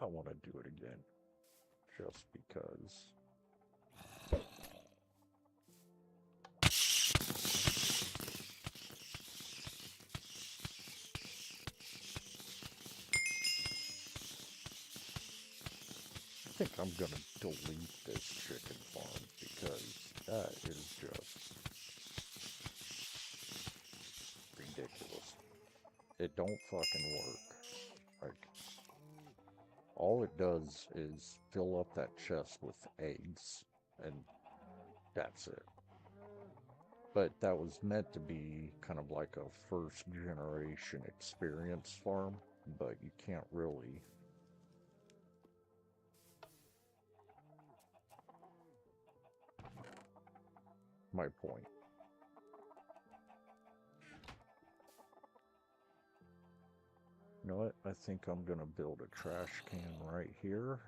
I want to do it again. Just because. I think I'm gonna delete this chicken farm because that is just ridiculous. It don't fucking work. Like, all it does is fill up that chest with eggs, and that's it. But that was meant to be kind of like a first generation experience farm, but you can't really. My point. You know what? I think I'm gonna build a trash can right here.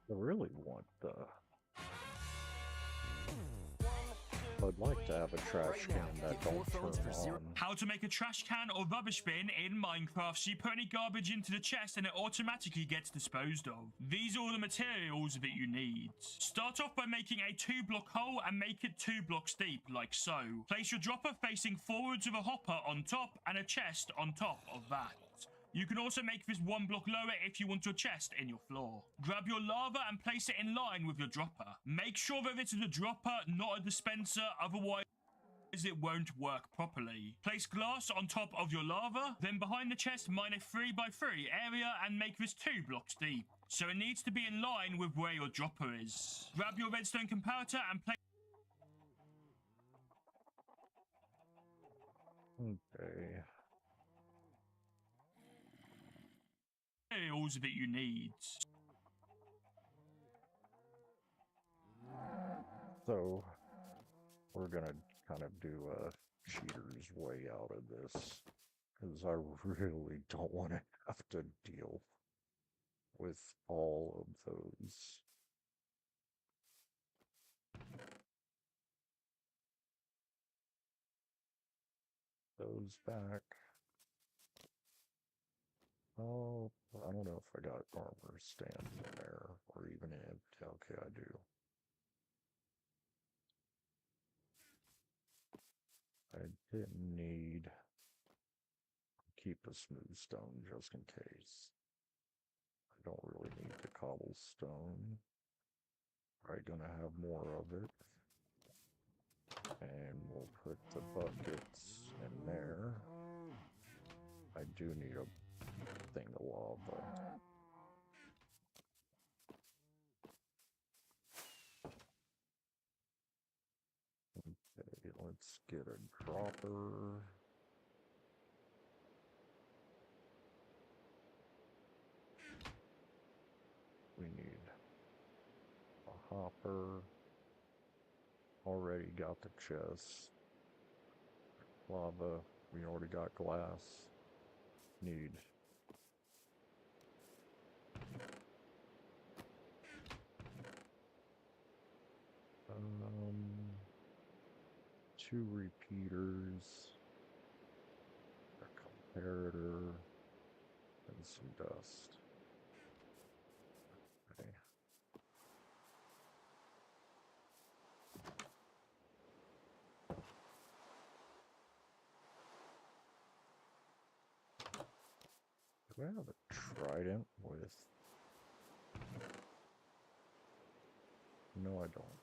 I really want the I'd like to have a trash can that don't turn on. How to make a trash can or rubbish bin in Minecraft. So you put any garbage into the chest and it automatically gets disposed of. These are all the materials that you need. Start off by making a 2-block hole and make it 2 blocks deep, like so. Place your dropper facing forwards with a hopper on top and a chest on top of that. You can also make this 1 block lower if you want your chest in your floor. Grab your lava and place it in line with your dropper. Make sure that this is a dropper, not a dispenser, otherwise it won't work properly. Place glass on top of your lava, then behind the chest mine a 3x3 area and make this 2 blocks deep. So it needs to be in line with where your dropper is. Grab your redstone comparator and place Okay. materials that you need. So, we're gonna kind of do a cheater's way out of this, because I really don't want to have to deal with all of those back. Oh, I don't know if I got armor stand in there, or even in, okay, I do. I didn't need to keep a smooth stone just in case. I don't really need the cobblestone. Probably gonna have more of it. And we'll put the buckets in there. I do need a thing of lava. Okay, let's get a dropper. We need a hopper. Already got the chest. Lava. We already got glass. Need 2 repeaters, a comparator, and some dust. Okay. Do I have a trident with... No, I don't.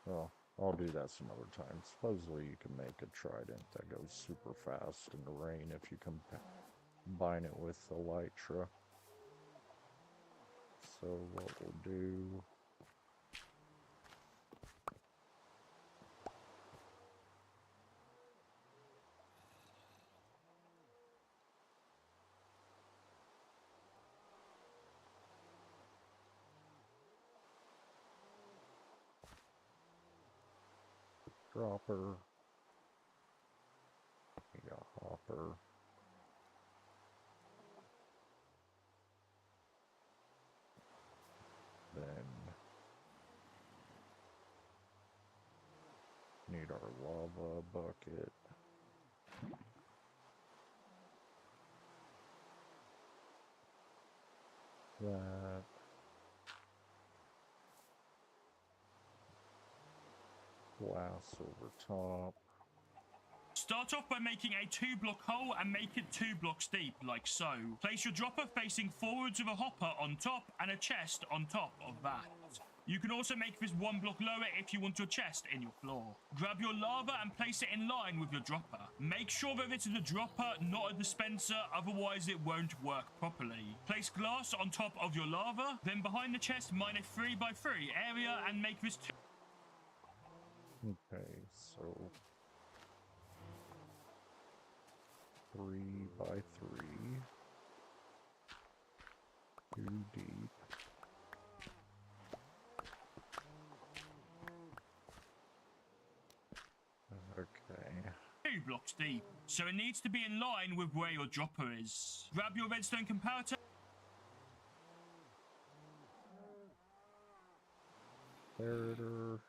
Well, I'll do that some other time. Supposedly you can make a trident that goes super fast in the rain if you combine it with elytra. So what we'll do... Dropper. We got hopper. Then need our lava bucket. That. Glass over top. Start off by making a 2-block hole and make it 2 blocks deep, like so. Place your dropper facing forwards with a hopper on top and a chest on top of that. You can also make this 1 block lower if you want your chest in your floor. Grab your lava and place it in line with your dropper. Make sure that this is a dropper, not a dispenser, otherwise it won't work properly. Place glass on top of your lava, then behind the chest mine a 3x3 area and make this 2... Okay, so 3x3, 2 deep. Okay. 2 blocks deep, so it needs to be in line with where your dropper is. Grab your redstone comparator. Comparator.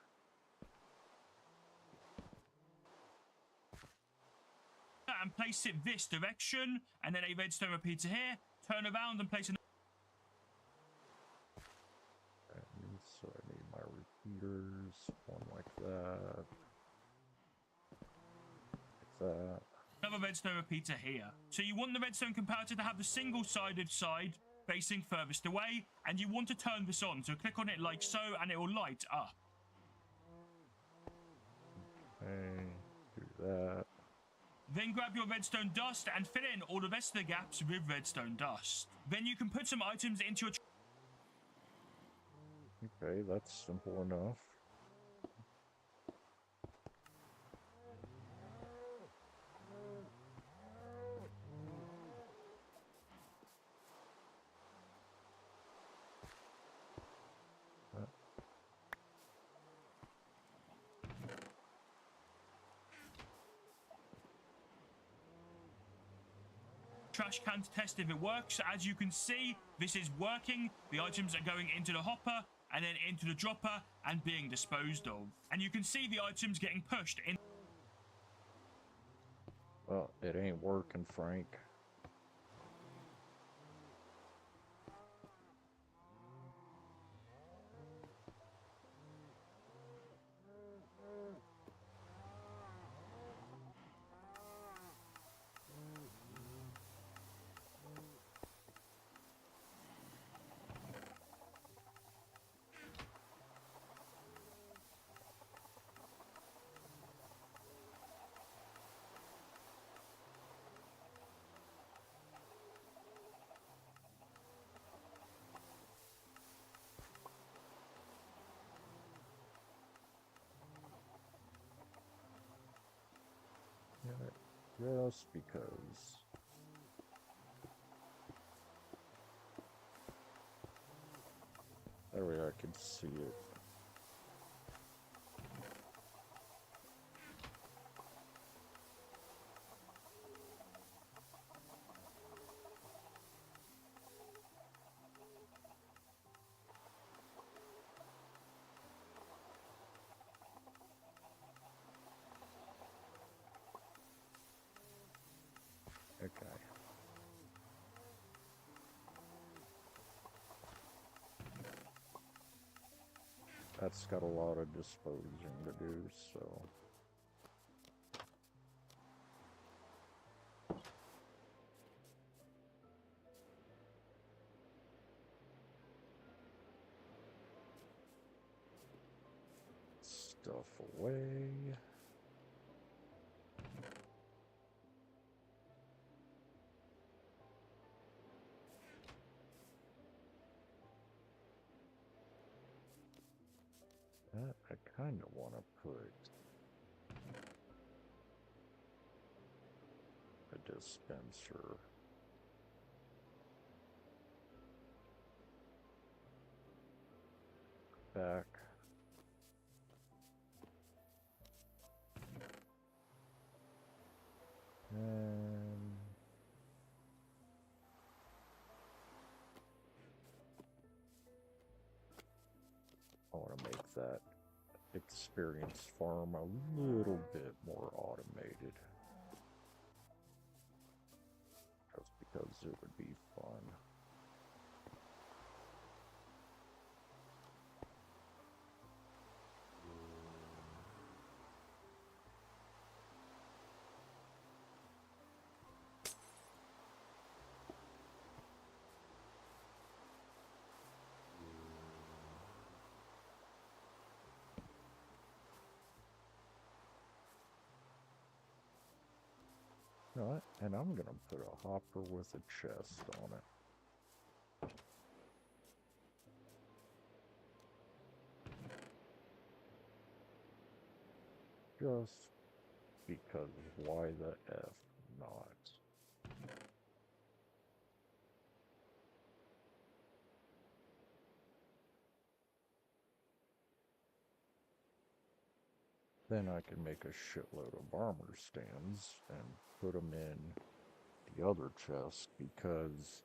and place it this direction, and then a redstone repeater here. Turn around and place another. So I need my repeaters, one like that. Like that. Another redstone repeater here. So you want the redstone comparator to have the single-sided side facing furthest away, and you want to turn this on. So click on it like so, and it will light up. Okay, do that. Then grab your redstone dust and fill in all the rest of the gaps with redstone dust. Then you can put some items into your... Okay, that's simple enough. trash can to test if it works. As you can see, this is working. The items are going into the hopper and then into the dropper and being disposed of. And you can see the items getting pushed in. Well, it ain't working, Frank. Just because. That way I can see it. Okay. That's got a lot of disposing to do, so. Stuff away. That I kind of want to put a dispenser. Back. And I want to make that experience farm a little bit more automated. Just because it would be fun. Alright, and I'm gonna put a hopper with a chest on it. Just because why the F not? Then I can make a shitload of armor stands and put them in the other chest because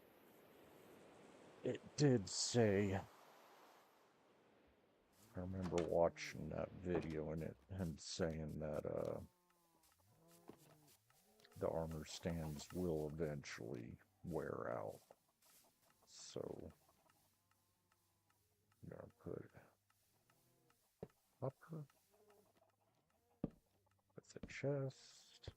it did say, I remember watching that video and him saying that the armor stands will eventually wear out. So I'm gonna put upper with the chest.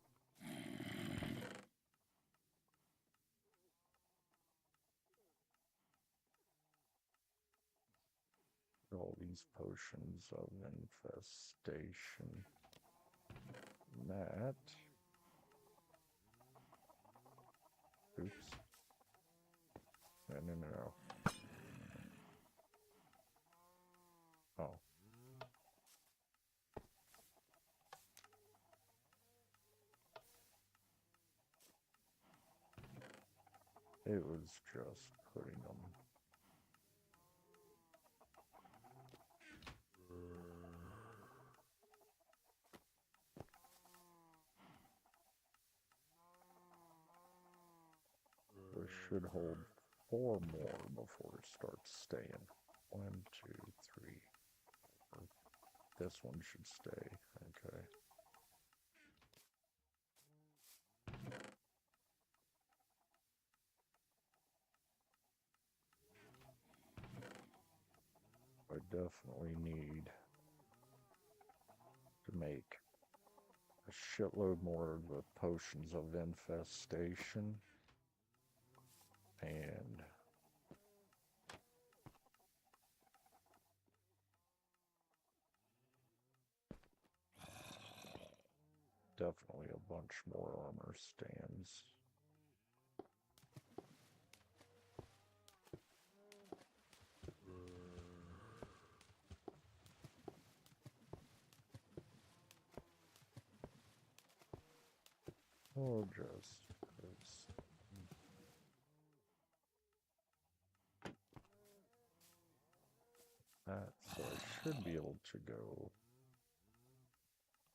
All these potions of infestation. That. Oops. No. Oh. It was just putting them. This should hold 4 more before it starts staying. 1, 2, 3. This one should stay. Okay. I definitely need to make a shitload more of the potions of infestation. And definitely a bunch more armor stands. Oh, just that, so I should be able to go.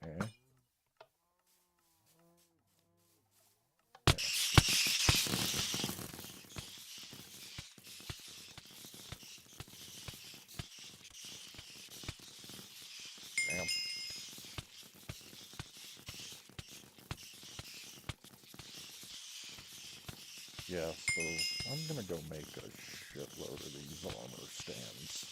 Okay. Damn. Yeah, so I'm gonna go make a shitload of these armor stands.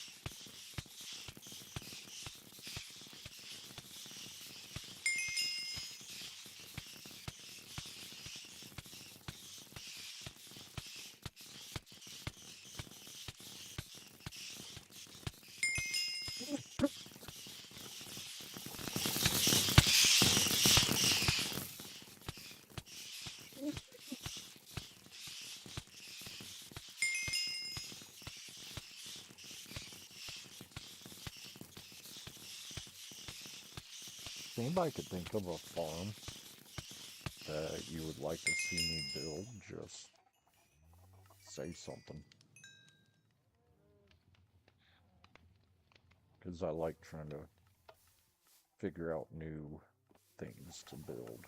Anybody could think of a farm that you would like to see me build, just say something. Because I like trying to figure out new things to build.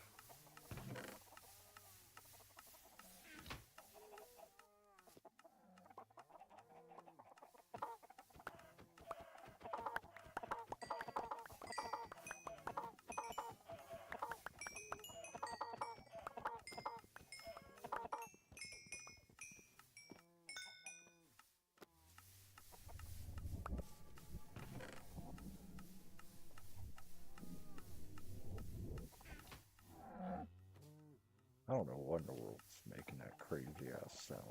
I don't know what in the world's making that crazy ass sound.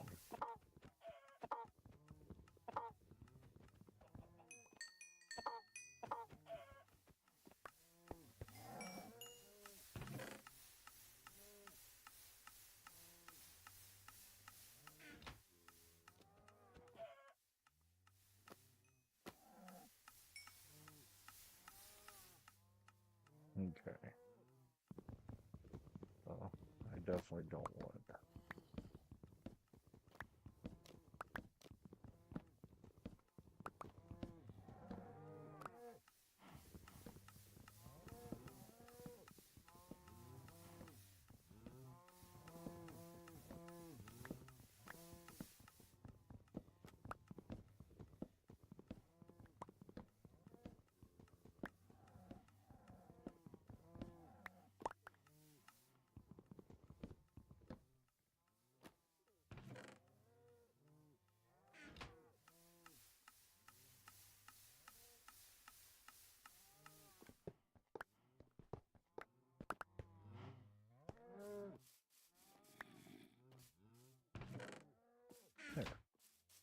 Okay. I definitely don't want that.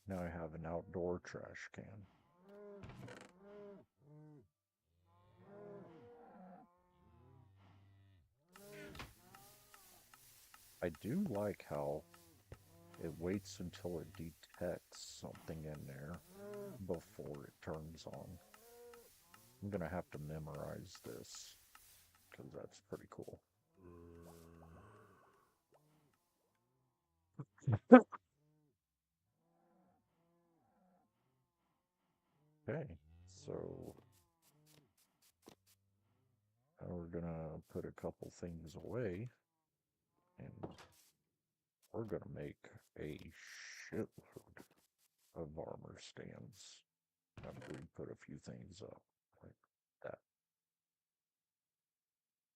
Now I have an outdoor trash can. I do like how it waits until it detects something in there before it turns on. I'm gonna have to memorize this because that's pretty cool. Okay, so now we're gonna put a couple things away and we're gonna make a shitload of armor stands after we put a few things up like that.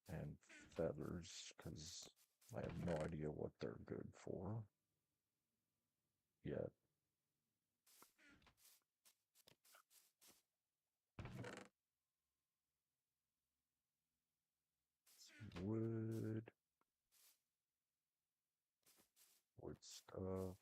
And feathers, because I have no idea what they're good for yet. Some wood stuff.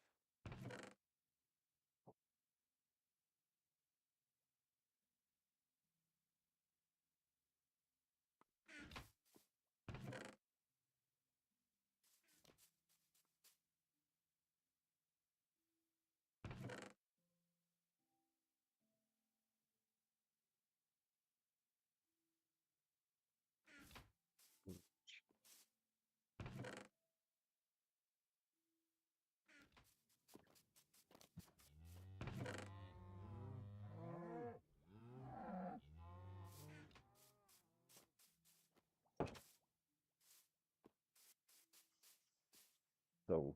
So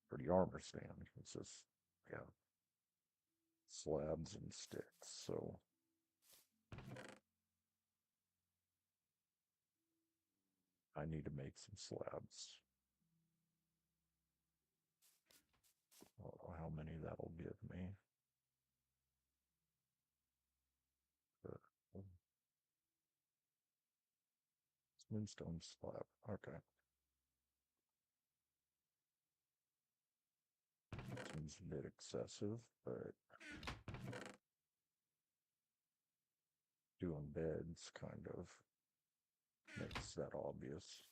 for the armor stand, it's just, yeah, slabs and sticks. So I need to make some slabs. I don't know how many that'll give me. But, moonstone slab. Okay. Seems a bit excessive, but doing beds kind of makes that obvious.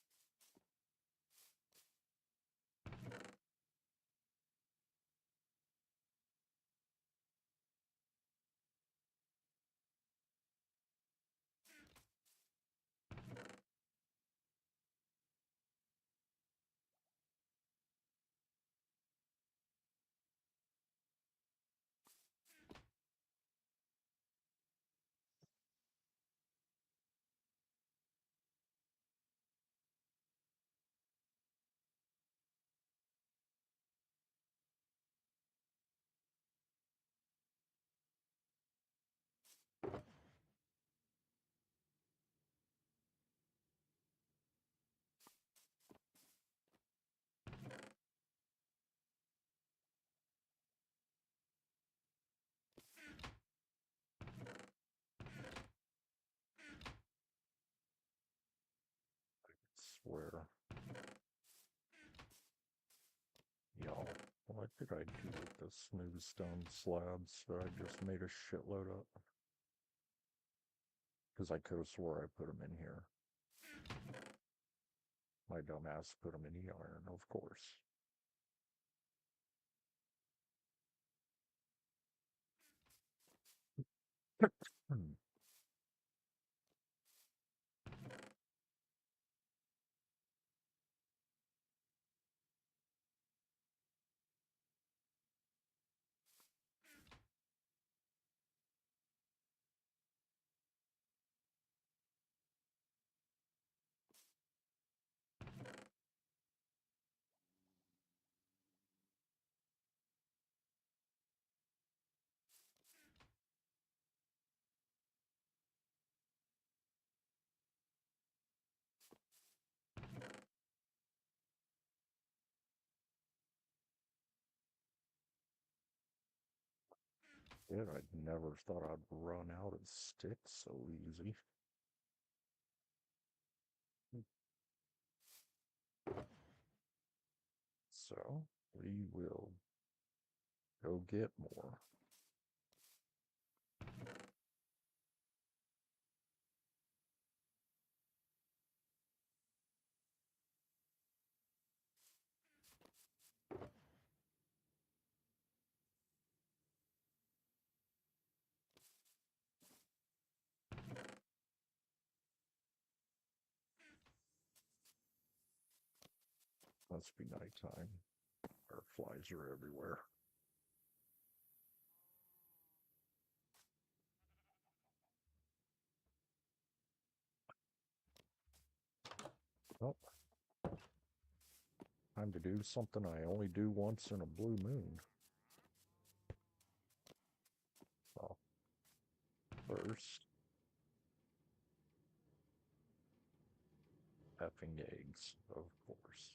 I swear. Y'all, what did I do with the smooth stone slabs that I just made a shitload of? Because I could have swore I put them in here. My dumbass put them in the iron, of course. Yeah, I never thought I'd run out of sticks so easy. So, we will go get more. Must be nighttime. Fireflies are everywhere. Oh. Time to do something I only do once in a blue moon. Well, first, effing eggs, of course.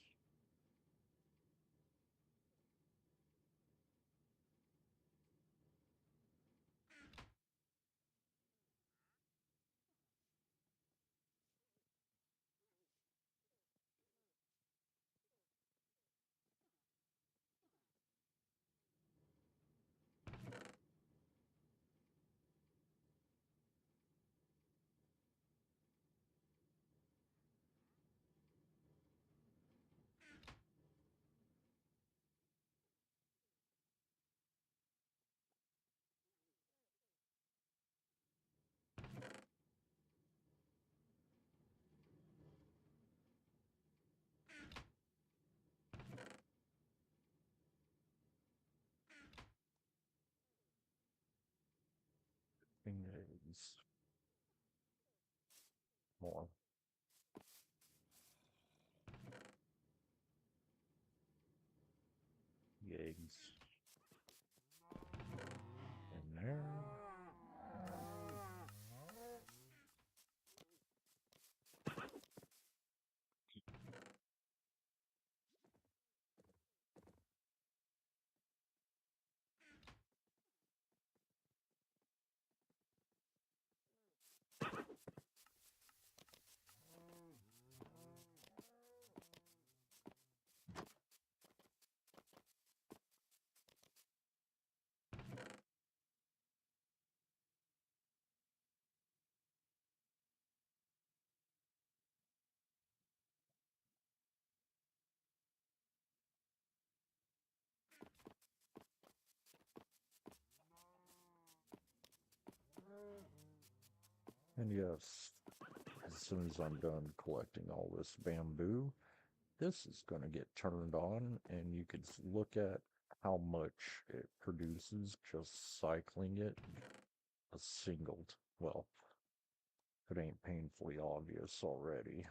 Eggs. More. The eggs. In there. And yes, as soon as I'm done collecting all this bamboo, this is going to get turned on, and you can look at how much it produces just cycling it a single, well, it ain't painfully obvious already.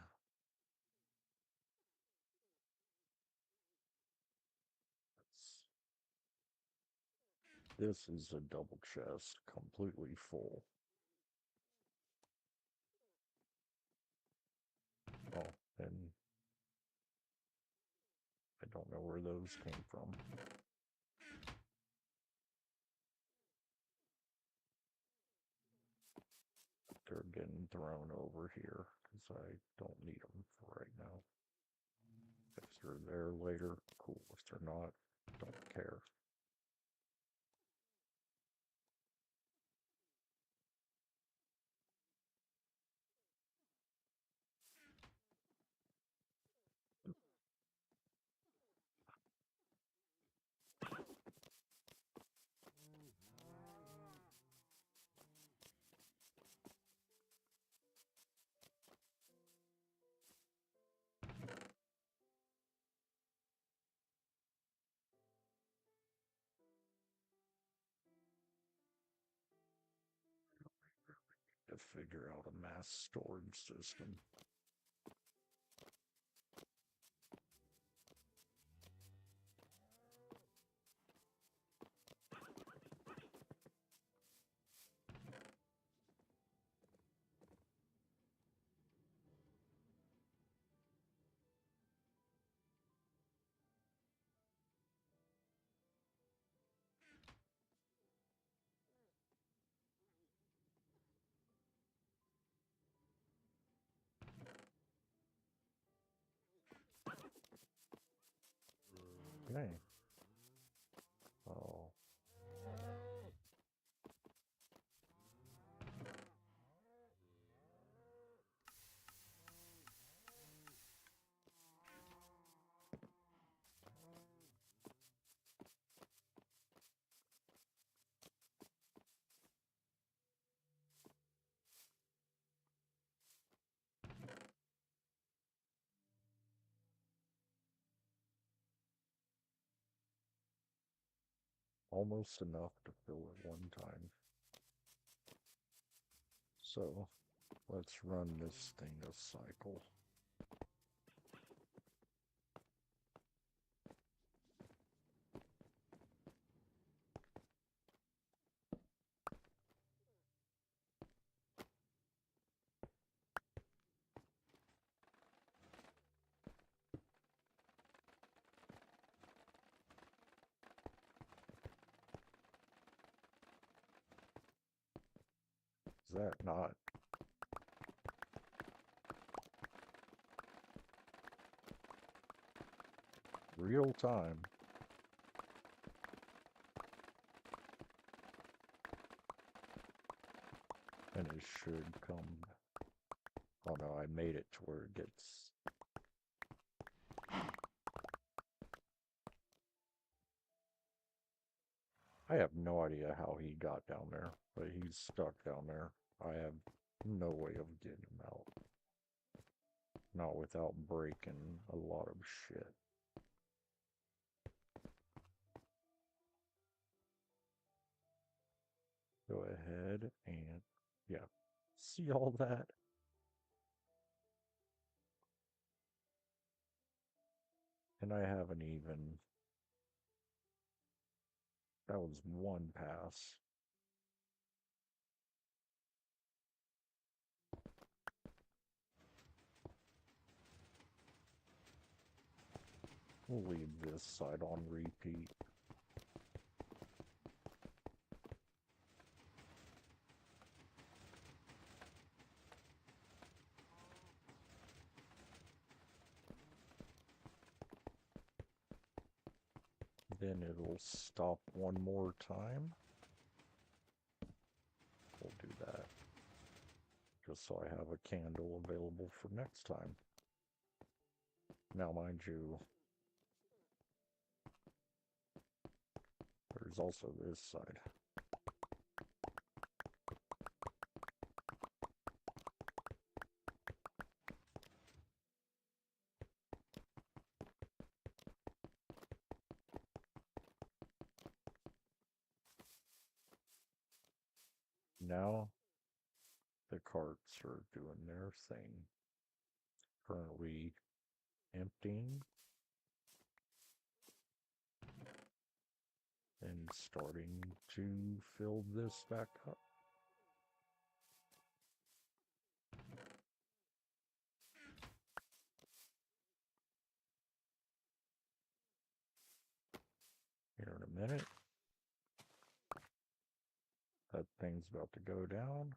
This is a double chest, completely full. Oh, and I don't know where those came from. They're getting thrown over here because I don't need them for right now. If they're there later, cool. If they're not, don't care. To figure out a mass storage system. Okay. Oh, almost enough to fill it one time. So, let's run this thing a cycle. Is that not? Real time. And it should come. Oh no, I made it to where it gets. I have no idea how he got down there, but he's stuck down there. I have no way of getting him out. Not without breaking a lot of shit. Go ahead and, yeah. See all that? And I haven't even... That was one pass. We'll leave this side on repeat. Then it'll stop one more time. We'll do that. Just so I have a candle available for next time. Now, mind you, there's also this side. Now, the carts are doing their thing. Currently emptying. And starting to fill this back up. Here in a minute. That thing's about to go down.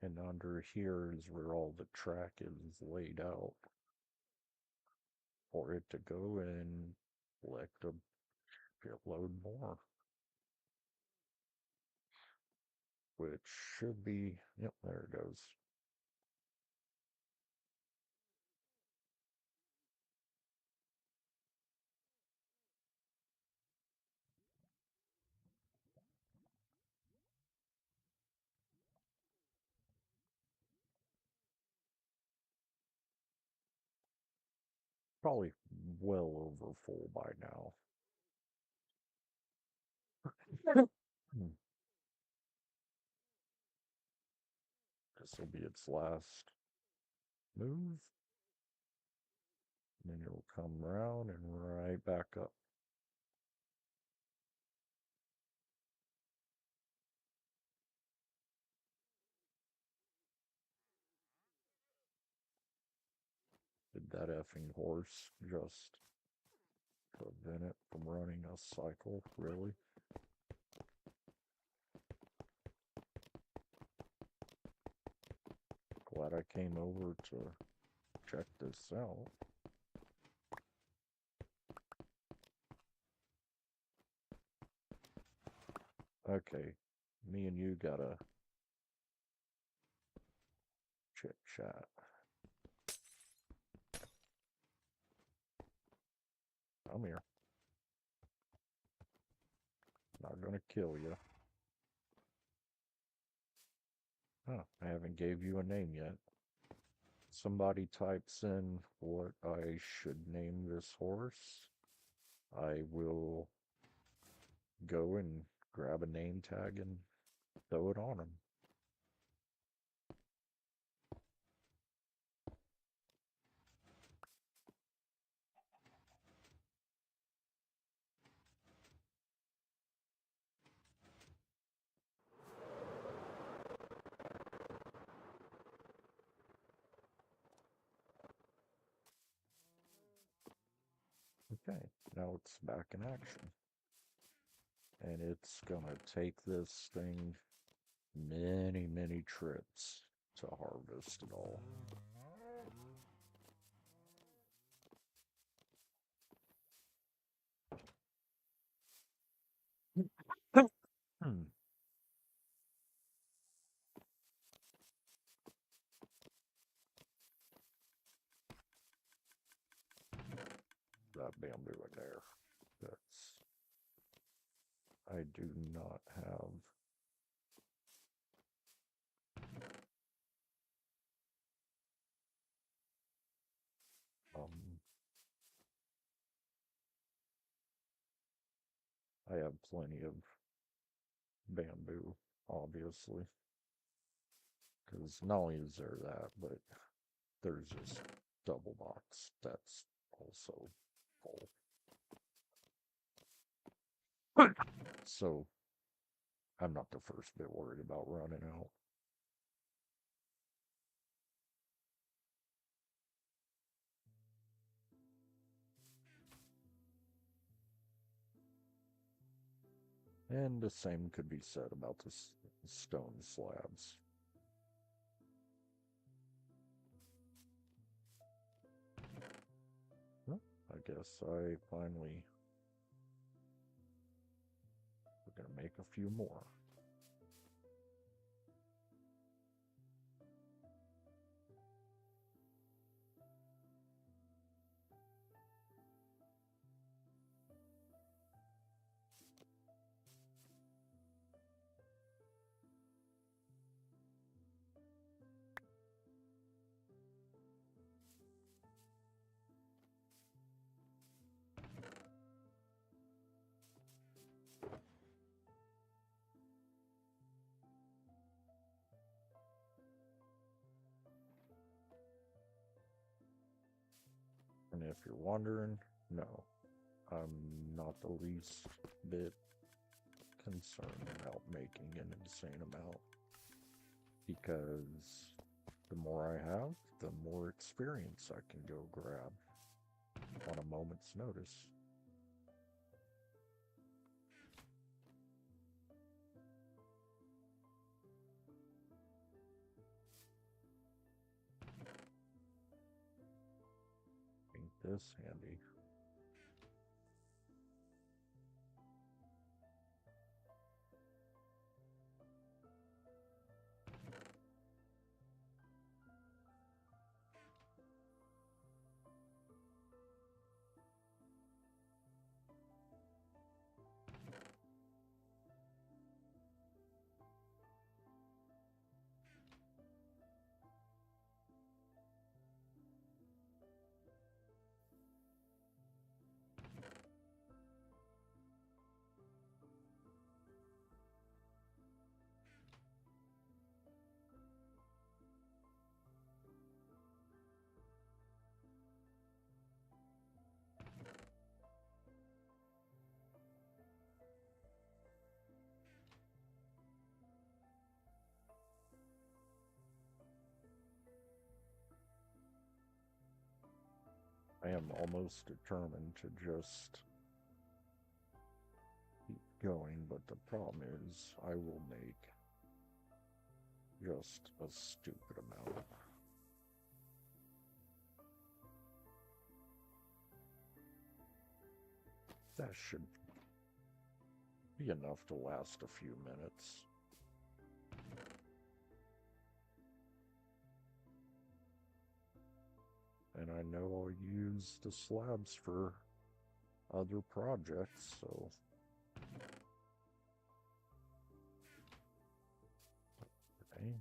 And under here is where all the track is laid out. For it to go and collect a shitload more. Which should be, yep, there it goes. Probably well over full by now. This will be its last move. And then it'll come around and right back up. Did that effing horse just prevent it from running a cycle, really? Glad I came over to check this out. Okay, me and you gotta chit chat. Come here. Not gonna kill you. Huh, I haven't gave you a name yet. Somebody types in what I should name this horse. I will go and grab a name tag and throw it on them. Okay, now it's back in action. And it's gonna take this thing many, many trips to harvest it all. That bamboo in there. That's... I do not have... I have plenty of bamboo, obviously. Because not only is there that, but there's this double box that's also full. So, I'm not the first bit worried about running out. And the same could be said about the stone slabs. Well, I guess I finally... We're gonna make a few more. And if you're wondering, no, I'm not the least bit concerned about making an insane amount. Because the more I have, the more experience I can go grab on a moment's notice. Ain't this handy? I am almost determined to just keep going, but the problem is I will make just a stupid amount. That should be enough to last a few minutes. And I know I'll use the slabs for other projects, so... Okay.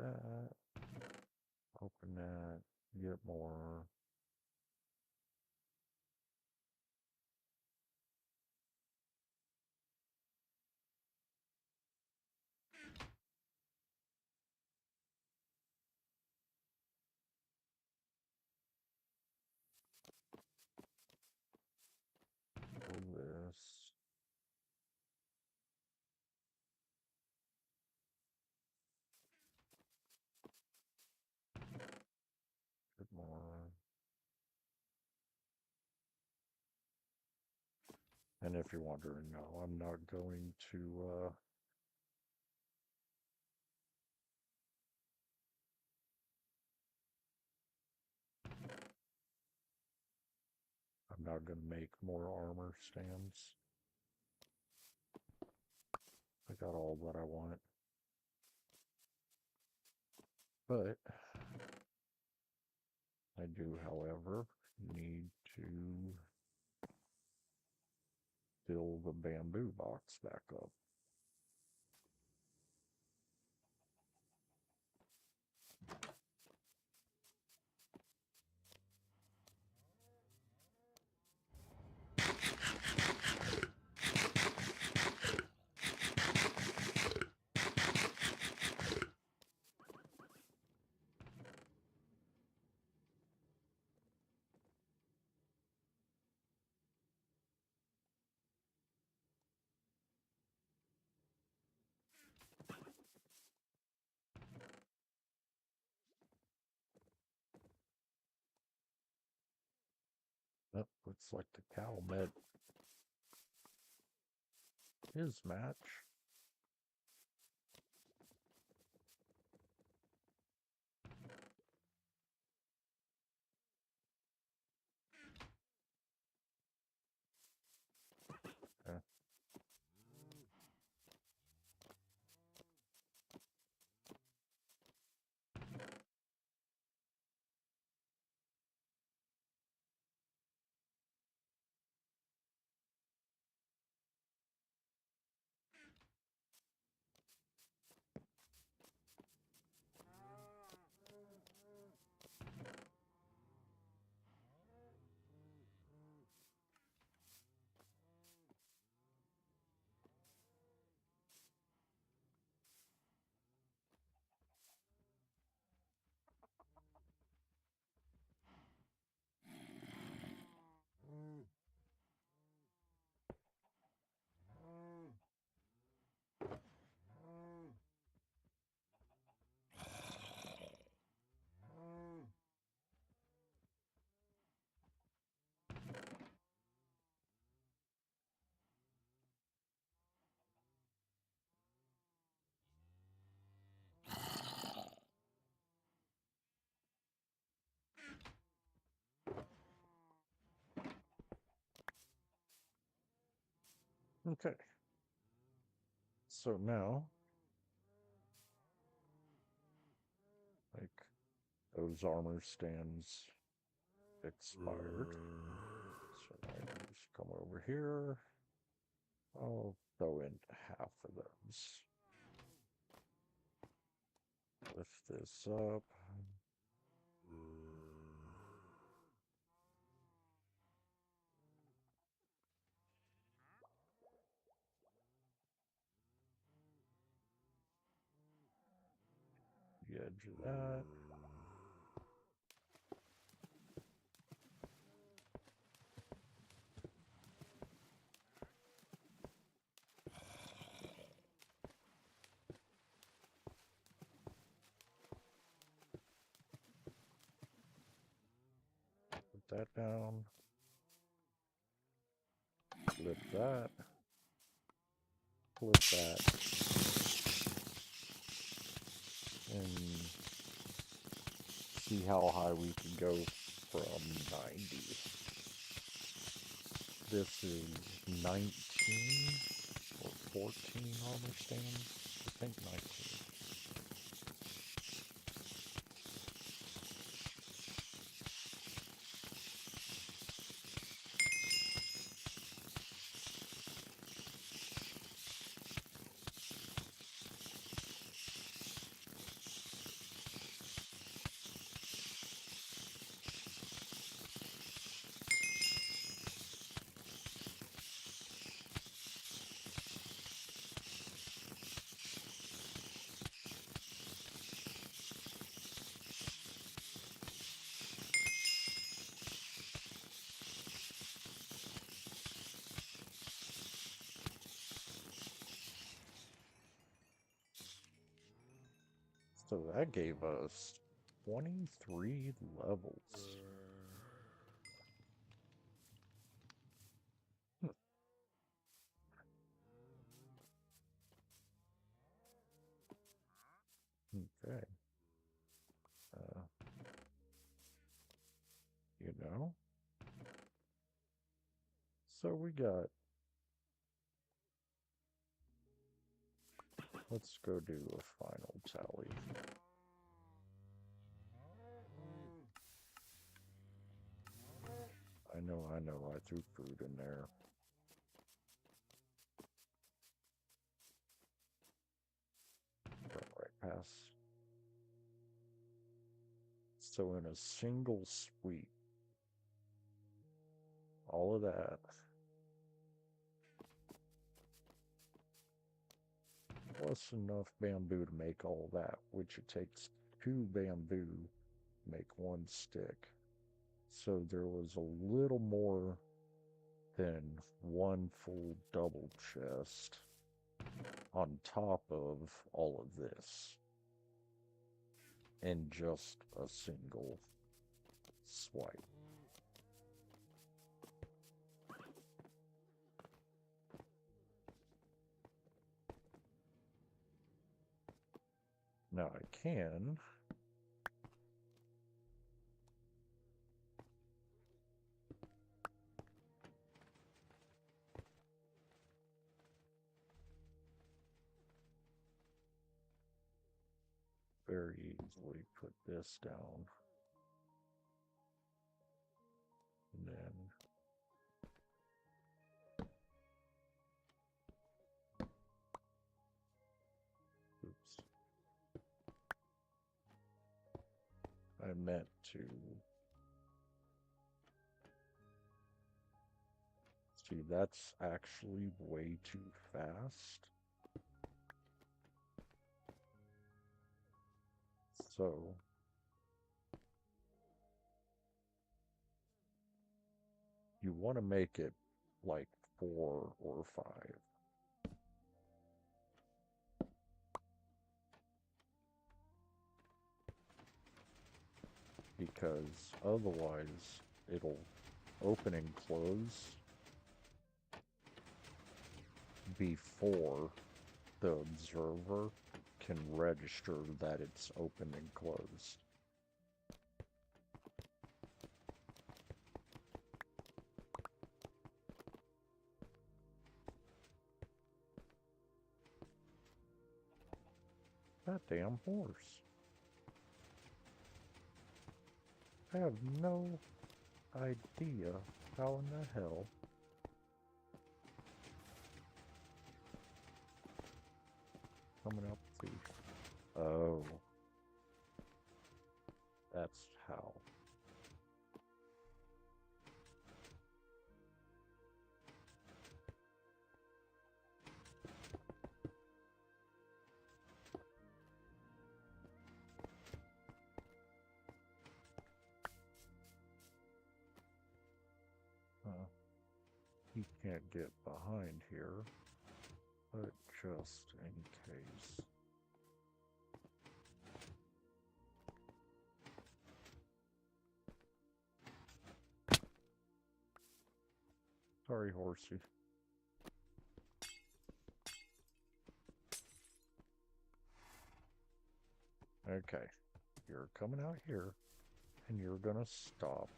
that. Open that. Get more. This. Get more. And if you're wondering, no, I'm not going to I'm not going to make more armor stands. I got all that I want. But I do, however, need to fill the bamboo box back up. That looks like the cow met his match. Okay. Okay. So now, like, those armor stands expired. So I can just come over here. I'll throw in half of those. Lift this up. The edge of that. Put that down. Flip that. Flip that. And see how high we can go from 90. This is 19 or 14 armor stands. I think 19. So that gave us 23 levels. Okay. You know? So we got... Let's go do a final tally. I know, I threw food in there. Right pass. So in a single sweep, all of that, plus enough bamboo to make all that, which it takes 2 bamboo to make 1 stick. So there was a little more than 1 full double chest on top of all of this in just a single swipe. Now I can very easily put this down and then oops. I meant to see, that's actually way too fast. So you want to make it like 4 or 5. Because otherwise it'll open and close before the observer can register that it's open and closed. That damn horse. I have no idea how in the hell coming up the... Oh. That's how. He can't get behind here, but just in case. Sorry, horsey. Okay, you're coming out here, and you're gonna stop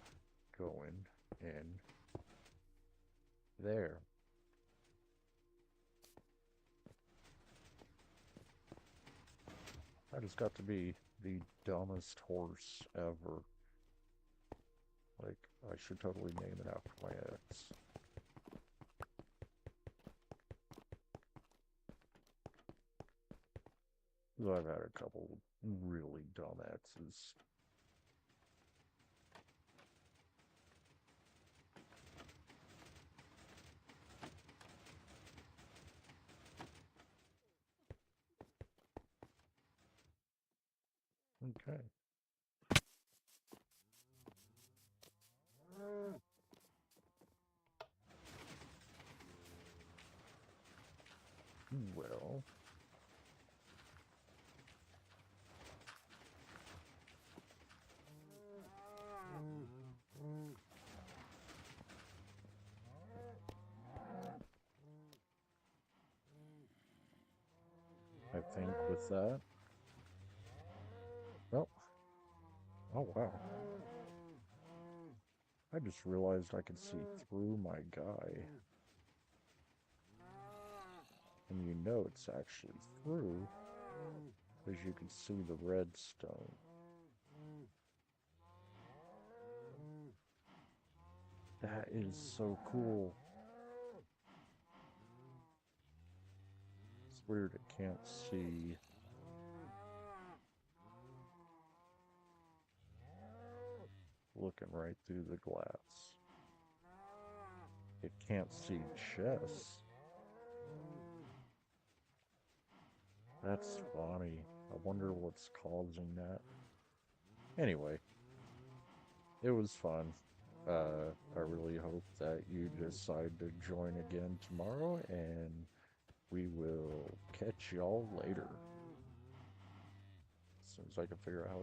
going in there. That has got to be the dumbest horse ever. Like, I should totally name it after my ex. I've had a couple really dumb exes. Okay. Well. think, with that. Well, oh wow. I just realized I could see through my guy. And you know it's actually through, because you can see the redstone. That is so cool. It's weird I can't see. Looking right through the glass. It can't see chests. That's funny. I wonder what's causing that. Anyway, it was fun. I really hope that you decide to join again tomorrow, and we will catch y'all later. As soon as I can figure out how to